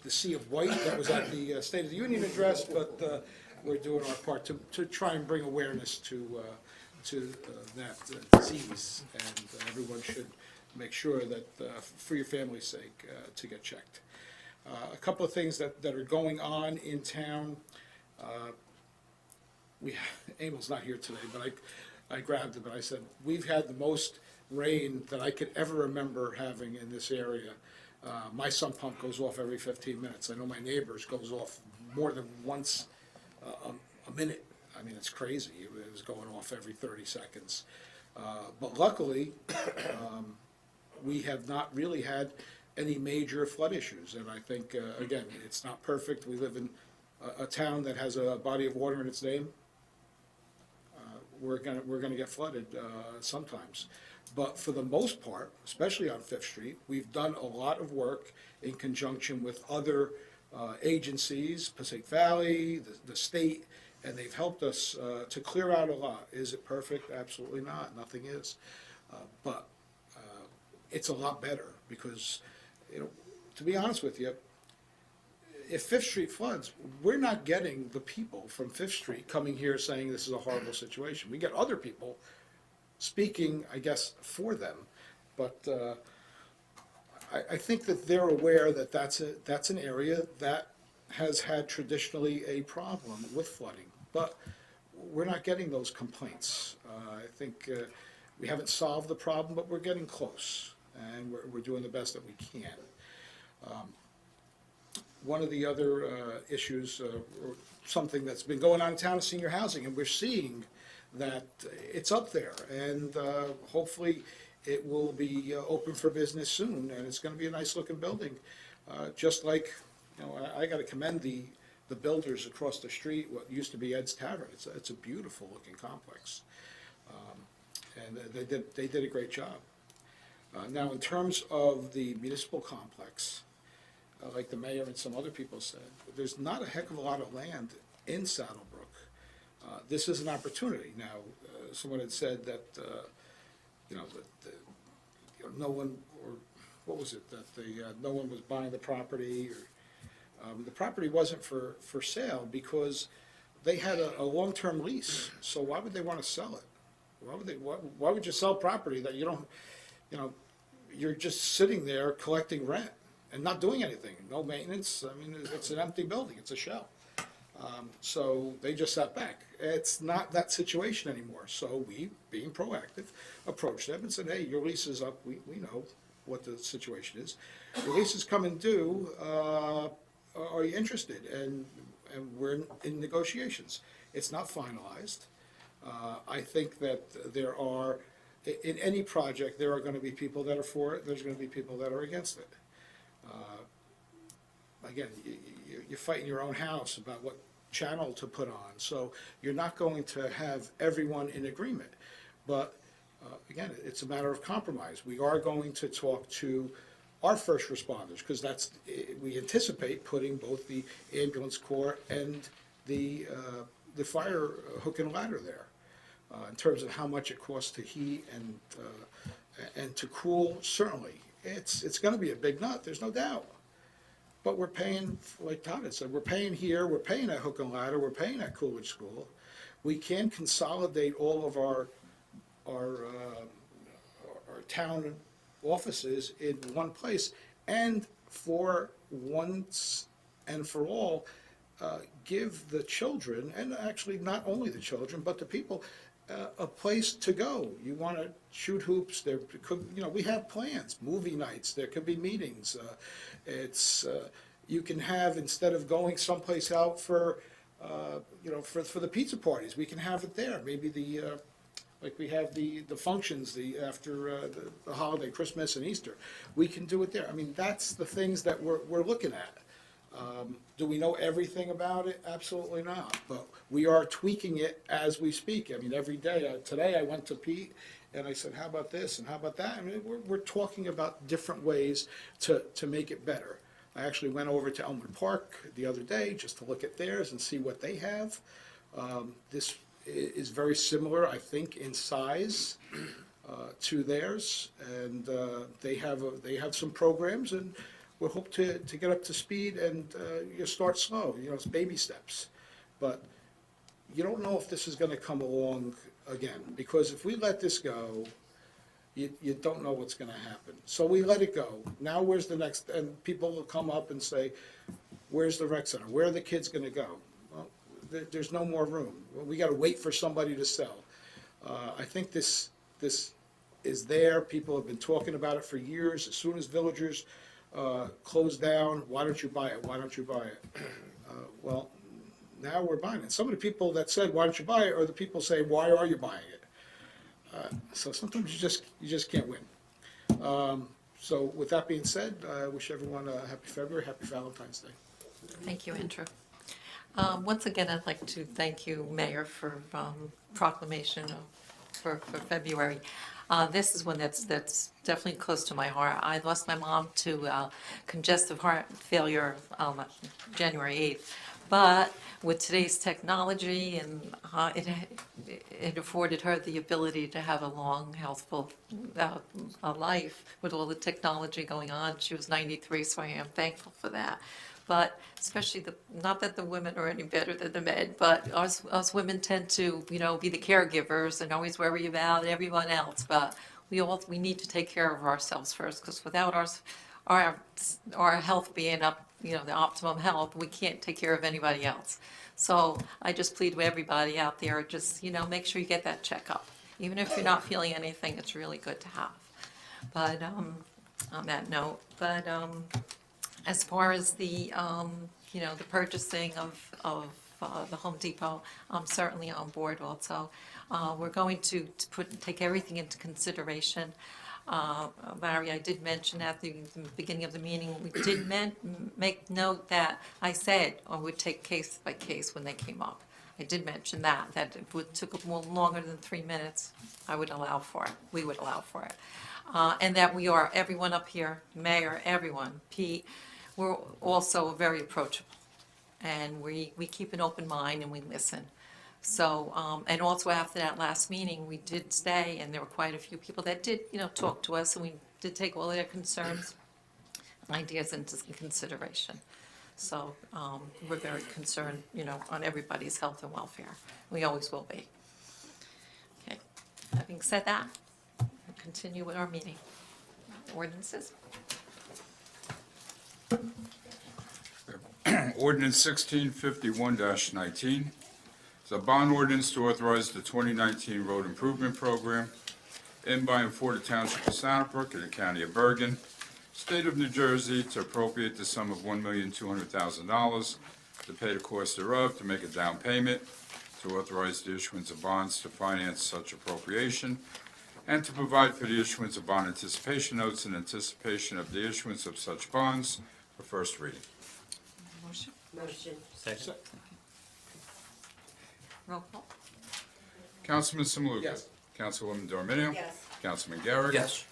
sea of white that was at the State of the Union address, but we're doing our part to try and bring awareness to that disease, and everyone should make sure that for your family's sake to get checked. A couple of things that are going on in town. Emil's not here today, but I grabbed him and I said, we've had the most rain that I could ever remember having in this area. My sump pump goes off every 15 minutes. I know my neighbor's goes off more than once a minute. I mean, it's crazy. It was going off every 30 seconds. But luckily, we have not really had any major flood issues. And I think, again, it's not perfect. We live in a town that has a body of water in its name. We're gonna get flooded sometimes. But for the most part, especially on Fifth Street, we've done a lot of work in conjunction with other agencies, Passaic Valley, the state, and they've helped us to clear out a lot. Is it perfect? Absolutely not. Nothing is. But it's a lot better because, to be honest with you, if Fifth Street floods, we're not getting the people from Fifth Street coming here saying this is a horrible situation. We get other people speaking, I guess, for them. But I think that they're aware that that's an area that has had traditionally a problem with flooding. But we're not getting those complaints. I think we haven't solved the problem, but we're getting close, and we're doing the best that we can. One of the other issues, or something that's been going on in town is senior housing, and we're seeing that it's up there, and hopefully it will be open for business soon, and it's going to be a nice-looking building. Just like, I got to commend the builders across the street, what used to be Ed's Tavern. It's a beautiful-looking complex, and they did a great job. Now, in terms of the municipal complex, like the mayor and some other people said, there's not a heck of a lot of land in Saddlebrook. This is an opportunity. Now, someone had said that, no one, or what was it, that no one was buying the property, or the property wasn't for sale because they had a long-term lease. So why would they want to sell it? Why would you sell property that you don't, you're just sitting there collecting rent and not doing anything, no maintenance? I mean, it's an empty building, it's a shell. So they just sat back. It's not that situation anymore. So we, being proactive, approached them and said, hey, your lease is up. We know what the situation is. Your lease is coming due. Are you interested? And we're in negotiations. It's not finalized. I think that there are, in any project, there are going to be people that are for it. There's going to be people that are against it. Again, you're fighting your own house about what channel to put on, so you're not going to have everyone in agreement. But again, it's a matter of compromise. We are going to talk to our first responders, because we anticipate putting both the ambulance corps and the fire hook and ladder there. In terms of how much it costs to heat and to cool, certainly it's going to be a big nut. There's no doubt. But we're paying, like Todd had said, we're paying here, we're paying at Hook and Ladder, we're paying at Coolidge School. We can consolidate all of our town offices in one place, and for once and for all, give the children, and actually not only the children, but the people, a place to go. You want to shoot hoops, there could, we have plans, movie nights, there could be meetings. You can have, instead of going someplace out for the pizza parties, we can have it there. Maybe like we have the functions after the holiday, Christmas and Easter. We can do it there. I mean, that's the things that we're looking at. Do we know everything about it? Absolutely not. But we are tweaking it as we speak. I mean, every day. Today I went to Pete and I said, how about this and how about that? I mean, we're talking about different ways to make it better. I actually went over to Elmwood Park the other day just to look at theirs and see what they have. This is very similar, I think, in size to theirs, and they have some programs, and we hope to get up to speed and you start slow. It's baby steps, but you don't know if this is going to come along again, because if we let this go, you don't know what's going to happen. So we let it go. Now where's the next? And people will come up and say, where's the rec center? Where are the kids going to go? Well, there's no more room. We got to wait for somebody to sell. I think this is there. People have been talking about it for years. As soon as Villagers closed down, why don't you buy it? Why don't you buy it? Well, now we're buying it. Some of the people that said, why don't you buy it, are the people saying, why are you buying it? So sometimes you just can't win. So with that being said, I wish everyone a happy February, happy Valentine's Day. Thank you, Andrew. Once again, I'd like to thank you, Mayor, for proclamation for February. This is one that's definitely close to my heart. I lost my mom to congestive heart failure January 8th. But with today's technology, and it afforded her the ability to have a long, healthful life with all the technology going on. She was 93, so I am thankful for that. But especially not that the women are any better than the men, but us women tend to, be the caregivers and always worry about everyone else. But we need to take care of ourselves first, because without our health being up, the optimum health, we can't take care of anybody else. So I just plead with everybody out there, just, make sure you get that checkup. Even if you're not feeling anything, it's really good to have. But on that note, As far as the, the purchasing of the Home Depot, I'm certainly on board also. We're going to take everything into consideration. Larry, I did mention at the beginning of the meeting, we did make note that I said I would take case by case when they came up. I did mention that if it took more longer than 3 minutes, I would allow for it, we would allow for it. And that everyone up here, Mayor, everyone, Pete, we're also very approachable. And we keep an open mind and we listen. So, and also after that last meeting, we did stay, and there were quite a few people that did, talk to us, and we did take all their concerns, ideas into consideration. So, we're very concerned, on everybody's health and welfare. We always will be. Okay, having said that, we'll continue with our meeting. Ordinances? Ordinance 1651-19. It's a bond ordinance to authorize the 2019 road improvement program in by and for the Township of Sanibrook in the County of Bergen, State of New Jersey, to appropriate the sum of $1,200,000 to pay the cost thereof, to make a down payment, to authorize the issuance of bonds to finance such appropriation, and to provide for the issuance of bond anticipation notes in anticipation of the issuance of such bonds for first reading. Motion? Motion. Second. Roll call? Councilman Samaluka? Yes. Councilwoman Dorminio? Yes. Councilman Garrett? Yes.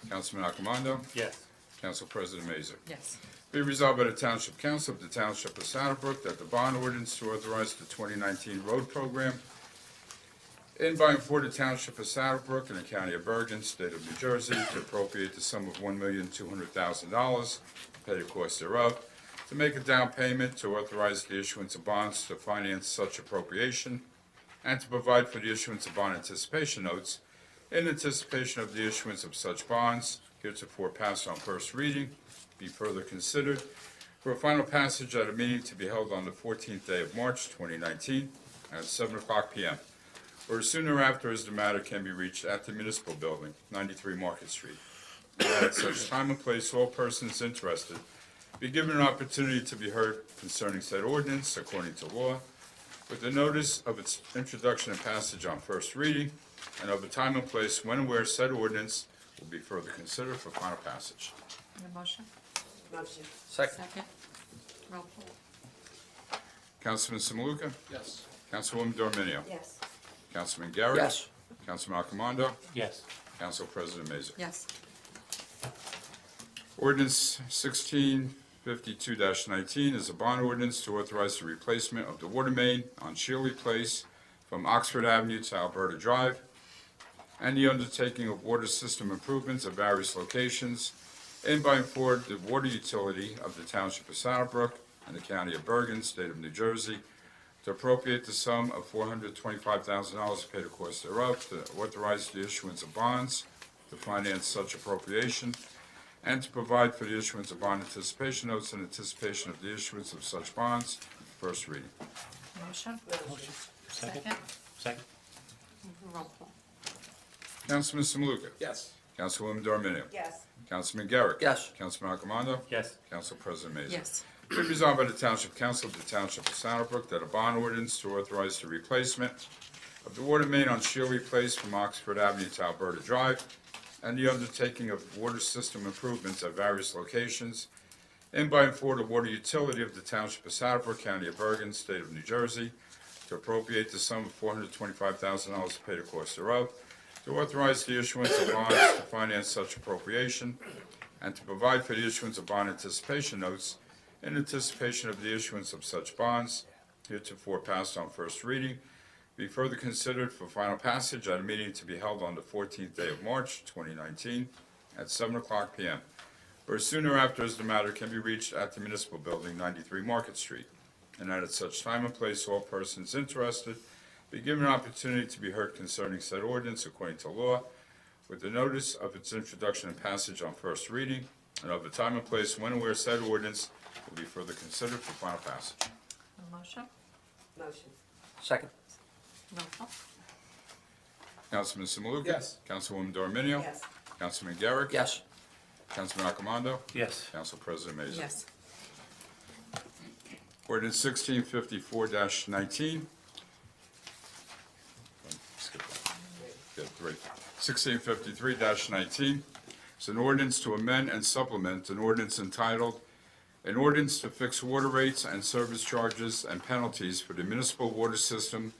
Councilman Accomando? Yes. Council President Mazur? Yes. Be resolved by the Township Council of the Township of Sanibrook that the bond ordinance to authorize the 2019 road program in by and for the Township of Sanibrook in the County of Bergen, State of New Jersey, to appropriate the sum of $1,200,000 to pay the cost thereof, to make a down payment, to authorize the issuance of bonds to finance such appropriation, and to provide for the issuance of bond anticipation notes in anticipation of the issuance of such bonds, heretofore passed on first reading, be further considered for a final passage at a meeting to be held on the 14th day of March, 2019, at 7:00 p.m., or as soon thereafter as the matter can be reached at the Municipal Building, 93 Market Street. And at such time and place, all persons interested be given an opportunity to be heard concerning said ordinance according to law, with the notice of its introduction and passage on first reading, and of the time and place when and where said ordinance will be further considered for final passage. Need a motion? Motion. Second. Second? Roll call? Councilman Samaluka? Yes. Councilwoman Dorminio? Yes. Councilman Garrett? Yes. Councilman Accomando? Yes. Council President Mazur? Yes. Ordinance 1652-19 is a bond ordinance to authorize the replacement of the water main on Shealy Place from Oxford Avenue to Alberta Drive, and the undertaking of water system improvements at various locations in by and for the water utility of the Township of Sanibrook and the County of Bergen, State of New Jersey, to appropriate the sum of $425,000 to pay the cost thereof, to authorize the issuance of bonds to finance such appropriation, and to provide for the issuance of bond anticipation notes in anticipation of the issuance of such bonds. First reading. Motion? Motion. Second? Second. Roll call? Councilman Samaluka? Yes. Councilwoman Dorminio? Yes. Councilman Garrett? Yes. Councilman Accomando? Yes. Council President Mazur? Yes. Be resolved by the Township Council of the Township of Sanibrook that a bond ordinance to authorize the replacement of the water main on Shealy Place from Oxford Avenue to Alberta Drive, and the undertaking of water system improvements at various locations in by and for the water utility of the Township of Sanibrook, County of Bergen, State of New Jersey, to appropriate the sum of $425,000 to pay the cost thereof, to authorize the issuance of bonds to finance such appropriation, and to provide for the issuance of bond anticipation notes in anticipation of the issuance of such bonds, heretofore passed on first reading, be further considered for final passage at a meeting to be held on the 14th day of March, 2019, at 7:00 p.m., or as soon thereafter as the matter can be reached at the Municipal Building, 93 Market Street, and that at such time and place all persons interested be given an opportunity to be heard concerning said ordinance according to law, with the notice of its introduction and passage on first reading, and of the time and place when and where said ordinance will be further considered for final passage. A motion? Motion. Second. Roll call? Councilman Samaluka? Yes. Councilwoman Dorminio? Yes. Councilman Garrett? Yes. Councilman Accomando? Yes. Council President Mazur? Yes. Ordinance 1654-19. Skip that. Yeah, 3. 1653-19. It's an ordinance to amend and supplement an ordinance entitled, "An Ordinance to Fix Water Rates and Service Charges and Penalties for the Municipal Water System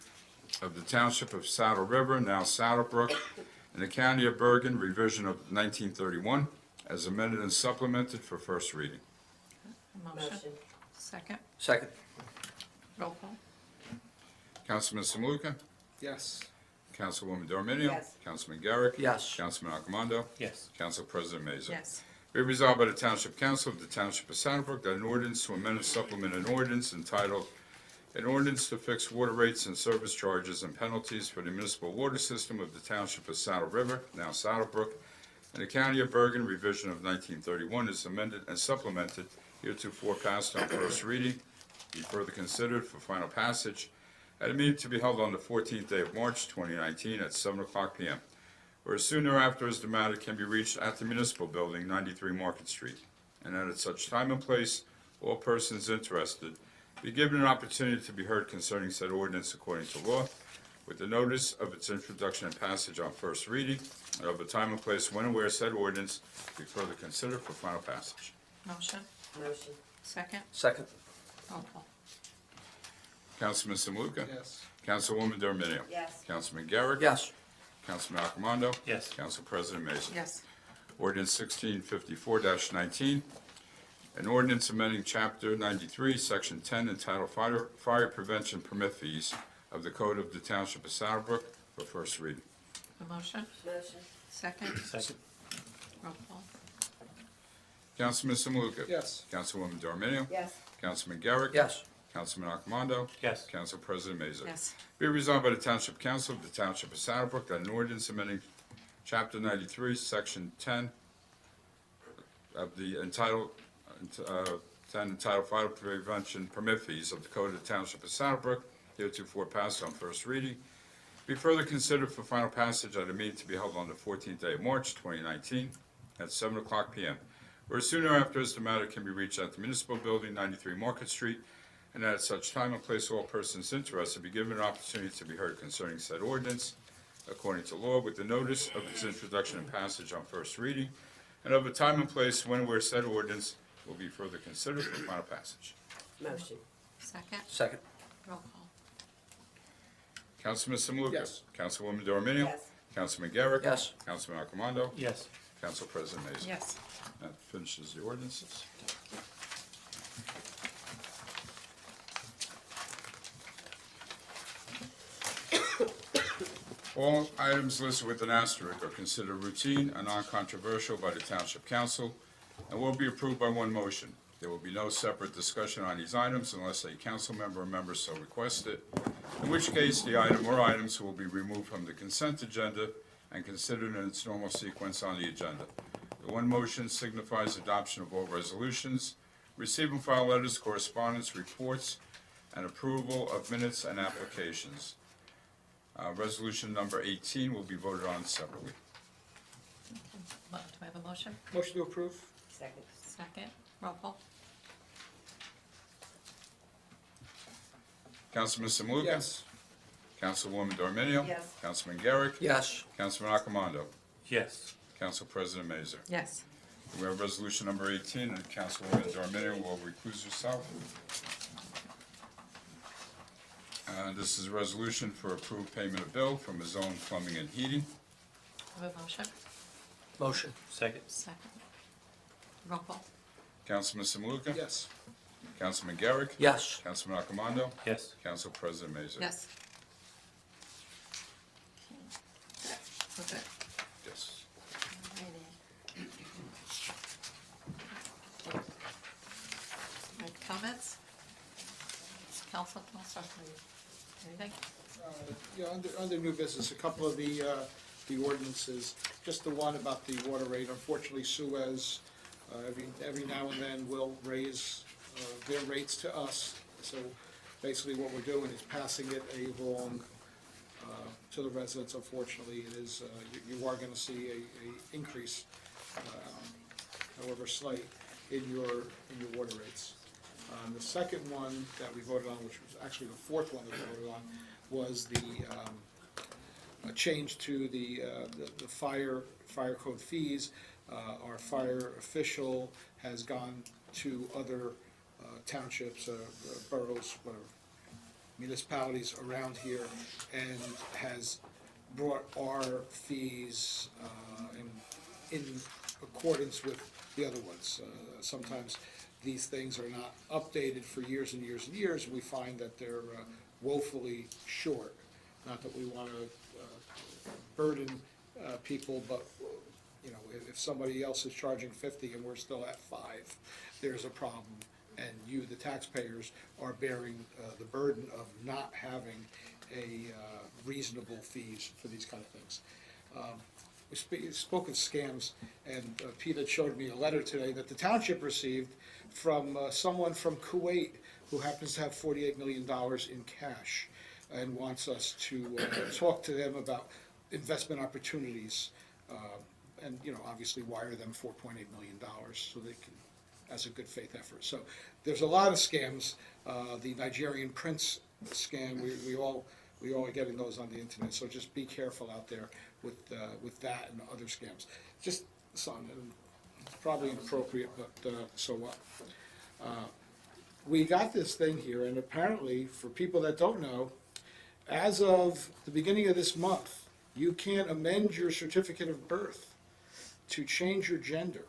of the Township of Saddle River, now Saddle Brook, in the County of Bergen, revision of 1931, as amended and supplemented for first reading." Motion. Second. Second. Roll call. Councilman Samuka? Yes. Councilwoman Dorminio? Yes. Councilman Garrick? Yes. Councilman Accomando? Yes. Council President Mazur? Yes. Be resolved by the Township Council of the Township of Saddlebrook that an ordinance to amend and supplement an ordinance entitled, "An Ordinance to Fix Water Rates and Service Charges and Penalties for the Municipal Water System of the Township of Saddle River, now Saddlebrook, in the County of Bergen, revision of 1931, is amended and supplemented, heretofore passed on first reading, be further considered for final passage at a meeting to be held on the 14th day of March, 2019, at 7 o'clock p.m., or as soon thereafter as the matter can be reached at the Municipal Building, 93 Market Street, and that at such time and place, all persons interested be given an opportunity to be heard concerning said ordinance according to law, with the notice of its introduction and passage on first reading, and of the time and place when and where said ordinance be further considered for final passage. Motion. Motion. Second. Second. Roll call. Councilman Samuka? Yes. Councilwoman Dorminio? Yes. Councilman Garrick? Yes. Councilman Accomando? Yes. Council President Mazur? Yes. Ordinance 1654-19, an ordinance amending Chapter 93, Section 10, entitled Fire Prevention Permit Fees of the Code of the Township of Saddlebrook for first reading. A motion. Motion. Second. Second. Roll call. Councilman Samuka? Yes. Councilwoman Dorminio? Yes. Councilman Garrick? Yes. Councilman Accomando? Yes. Council President Mazur? Yes. Be resolved by the Township Council of the Township of Saddlebrook that an ordinance amending Chapter 93, Section 10 of the entitled 10 entitled Fire Prevention Permit Fees of the Code of the Township of Saddlebrook, heretofore passed on first reading, be further considered for final passage at a meeting to be held on the 14th day of March, 2019, at 7 o'clock p.m., or sooner after as the matter can be reached at the Municipal Building, 93 Market Street, and that at such time and place all persons interested be given an opportunity to be heard concerning said ordinance according to law, with the notice of its introduction and passage on first reading, and of a time and place when and where said ordinance will be further considered for final passage. Motion. Second. Second. Roll call. Councilman Samuka? Yes. Councilwoman Dorminio? Yes. Councilman Garrick? Yes. Councilman Accomando? Yes. Council President Mazur? Yes. That finishes the ordinances. All items listed with an asterisk are considered routine and non-controversial by the Township Council and will be approved by one motion. There will be no separate discussion on these items unless a council member or member so requested, in which case the item or items will be removed from the consent agenda and considered in its normal sequence on the agenda. The one motion signifies adoption of all resolutions, receive and file letters, correspondence, reports, and approval of minutes and applications. Resolution number 18 will be voted on separately. Do I have a motion? Motion to approve? Second. Second. Roll call. Councilman Samuka? Yes. Councilwoman Dorminio? Yes. Councilman Garrick? Yes. Councilman Accomando? Yes. Council President Mazur? Yes. We have resolution number 18, and Councilwoman Dorminio will recuse herself. This is a resolution for approved payment of bill from His Own Plumbing and Heating. Do I have a motion? Motion. Second. Second. Roll call. Councilman Samuka? Yes. Councilman Garrick? Yes. Councilman Accomando? Yes. Council President Mazur? Yes. Okay. Yes. Right, comments? Council, I'll start with you. Anything? Yeah, under new business, a couple of the ordinances, just the one about the water rate. Unfortunately, Suez, every now and then will raise their rates to us. So basically what we're doing is passing it along to the residents. Unfortunately, it is, you are gonna see a increase, however slight, in your water rates. The second one that we voted on, which was actually the fourth one that we voted on, was a change to the fire code fees. Our fire official has gone to other townships, boroughs, whatever, municipalities around here, and has brought our fees in accordance with the other ones. Sometimes these things are not updated for years and years and years, and we find that they're woefully short. Not that we want to burden people, but you know, if somebody else is charging 50 and we're still at 5, there's a problem. And you, the taxpayers, are bearing the burden of not having a reasonable fees for these kind of things. We spoke of scams, and Pete had showed me a letter today that the township received from someone from Kuwait who happens to have $48 million in cash and wants us to talk to them about investment opportunities, and, you know, obviously wire them $4.8 million so they can, as a good faith effort. So there's a lot of scams. The Nigerian prince scam, we all are getting those on the internet. So just be careful out there with that and other scams. Just something, it's probably inappropriate, but so what? We got this thing here, and apparently, for people that don't know, as of the beginning of this month, you can't amend your certificate of birth to change your gender.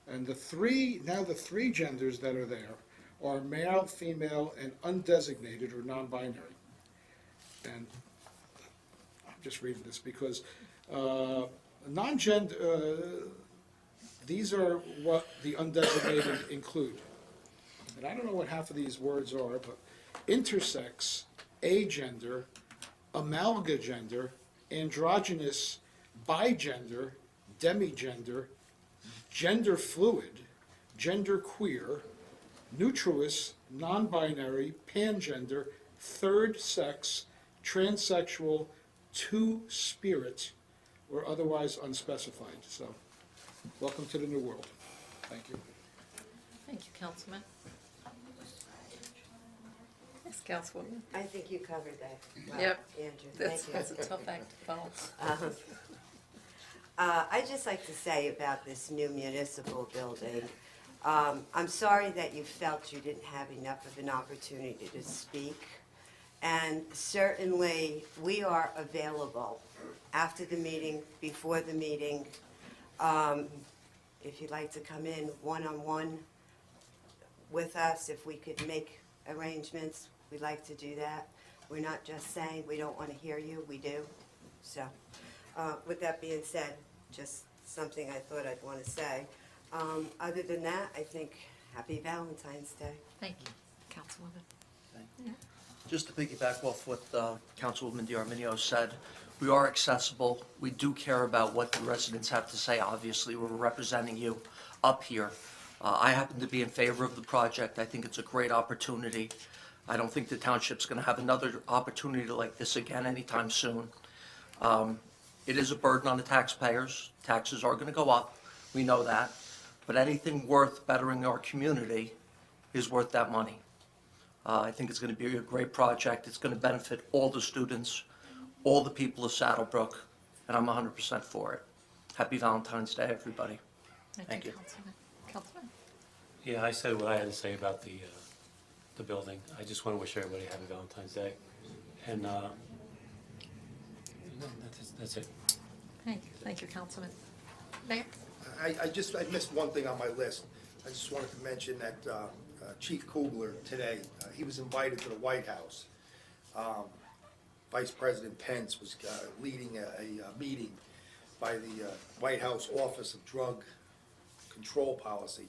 And the three genders that are there are male, female, and undesignated or non-binary. And I'm just reading this because non-gender, these are what the undesignated include. And I don't know what half of these words are, but intersex, agender, amalgagender, androgynous, bigender, demigender, gender fluid, gender queer, neutralist, non-binary, pangender, third sex, transsexual, two-spirit, or otherwise unspecified. So, welcome to the new world. Thank you. Thank you, Councilman. Yes, Councilwoman. I think you covered that well, Yep. Andrew. Thank you. That's a tough act to follow. I'd just like to say about this new municipal building, I'm sorry that you felt you didn't have enough of an opportunity to speak. And certainly, we are available after the meeting, before the meeting. If you'd like to come in one-on-one with us, if we could make arrangements, we'd like to do that. We're not just saying we don't want to hear you, we do. So, with that being said, just something I thought I'd want to say. Other than that, I think happy Valentine's Day. Thank you, Councilwoman. Just to piggyback off what Councilwoman DiArminio said, we are accessible. We do care about what the residents have to say. Obviously, we're representing you up here. I happen to be in favor of the project. I think it's a great opportunity. I don't think the township's going to have another opportunity like this again anytime soon. It is a burden on the taxpayers. Taxes are going to go up. We know that. But anything worth bettering our community is worth that money. I think it's going to be a great project. It's going to benefit all the students, all the people of Saddlebrook, and I'm 100% for it. Happy Valentine's Day, everybody. Thank you. Councilman. Councilman? Yeah, I said what I had to say about the building. I just want to wish everybody a happy Valentine's Day. And that's it. Thank you, Councilman. Mayor? I missed one thing on my list. I just wanted to mention that Chief Kugler today, he was invited to the White House. Vice President Pence was leading a meeting by the White House Office of Drug Control Policy.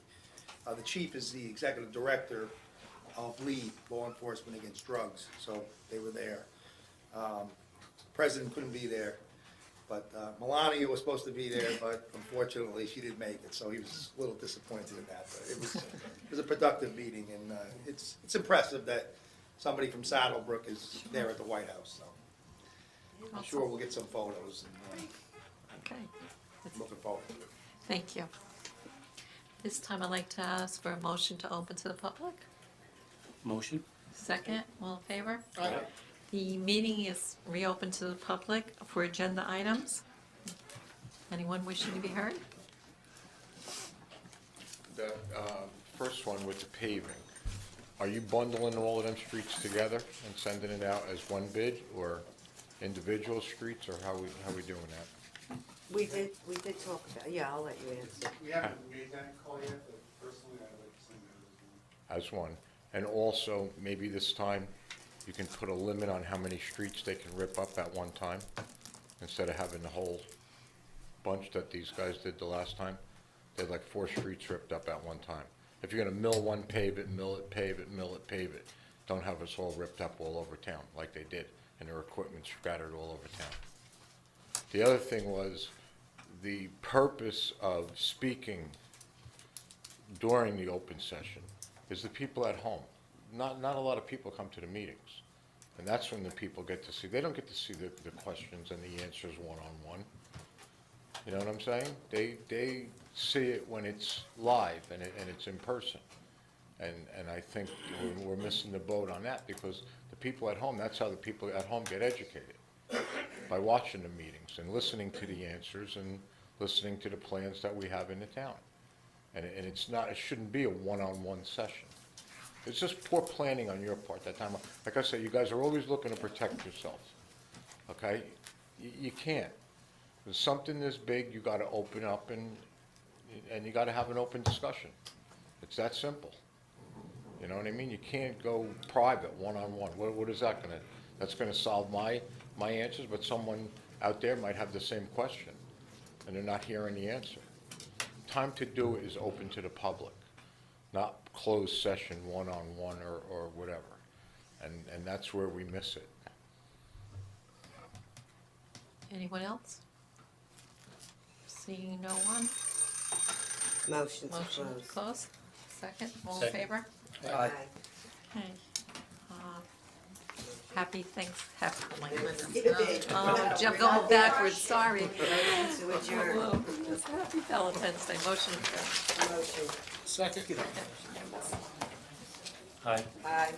The chief is the executive director of LEAD, Law Enforcement Against Drugs, so they were there. President couldn't be there, but Melania was supposed to be there, but unfortunately she didn't make it, so he was a little disappointed in that. But it was a productive meeting, and it's impressive that somebody from Saddlebrook is there at the White House. So I'm sure we'll get some photos, and Okay. looking forward to it. Thank you. This time I'd like to ask for a motion to open to the public. Motion? Second, all in favor? Aye. The meeting is reopened to the public for agenda items. Anyone wishing to be heard? The first one with the paving, are you bundling all of them streets together and sending it out as one bid, or individual streets, or how we doing that? We did talk about, yeah, I'll let you answer. We haven't made that call yet, but personally, I'd like to send that As one? And also, maybe this time, you can put a limit on how many streets they can rip up at one time, instead of having the whole bunch that these guys did the last time. They had like 4 streets ripped up at one time. If you're gonna mill one, pave it, mill it, pave it, mill it, pave it. Don't have us all ripped up all over town like they did, and their equipment scattered all over town. The other thing was, the purpose of speaking during the open session is the people at home. Not a lot of people come to the meetings, and that's when the people get to see. They don't get to see the questions and the answers one-on-one. You know what I'm saying? They see it when it's live and it's in person. And I think we're missing the boat on that, because the people at home, that's how the people at home get educated, by watching the meetings and listening to the answers and listening to the plans that we have in the town. And it shouldn't be a one-on-one session. It's just poor planning on your part that time. Like I said, you guys are always looking to protect yourselves, okay? You can't. There's something this big, you gotta open up and you gotta have an open discussion. It's that simple. You know what I mean? You can't go private, one-on-one. What is that gonna, that's gonna solve my answers, but someone out there might have the same question, and they're not hearing the answer. Time to do it is open to the public, not closed session, one-on-one or whatever. And that's where we miss it. Anyone else? Seeing no one? Motion to Motion close. to close? Second, all in Second. favor? Aye. Okay. Happy oh my goodness. Yippee. Oh, Jim, going backwards, sorry. To adjourn. Whoa, it's Happy Valentine's Day, motion to adjourn. Motion. Second. Aye. Aye.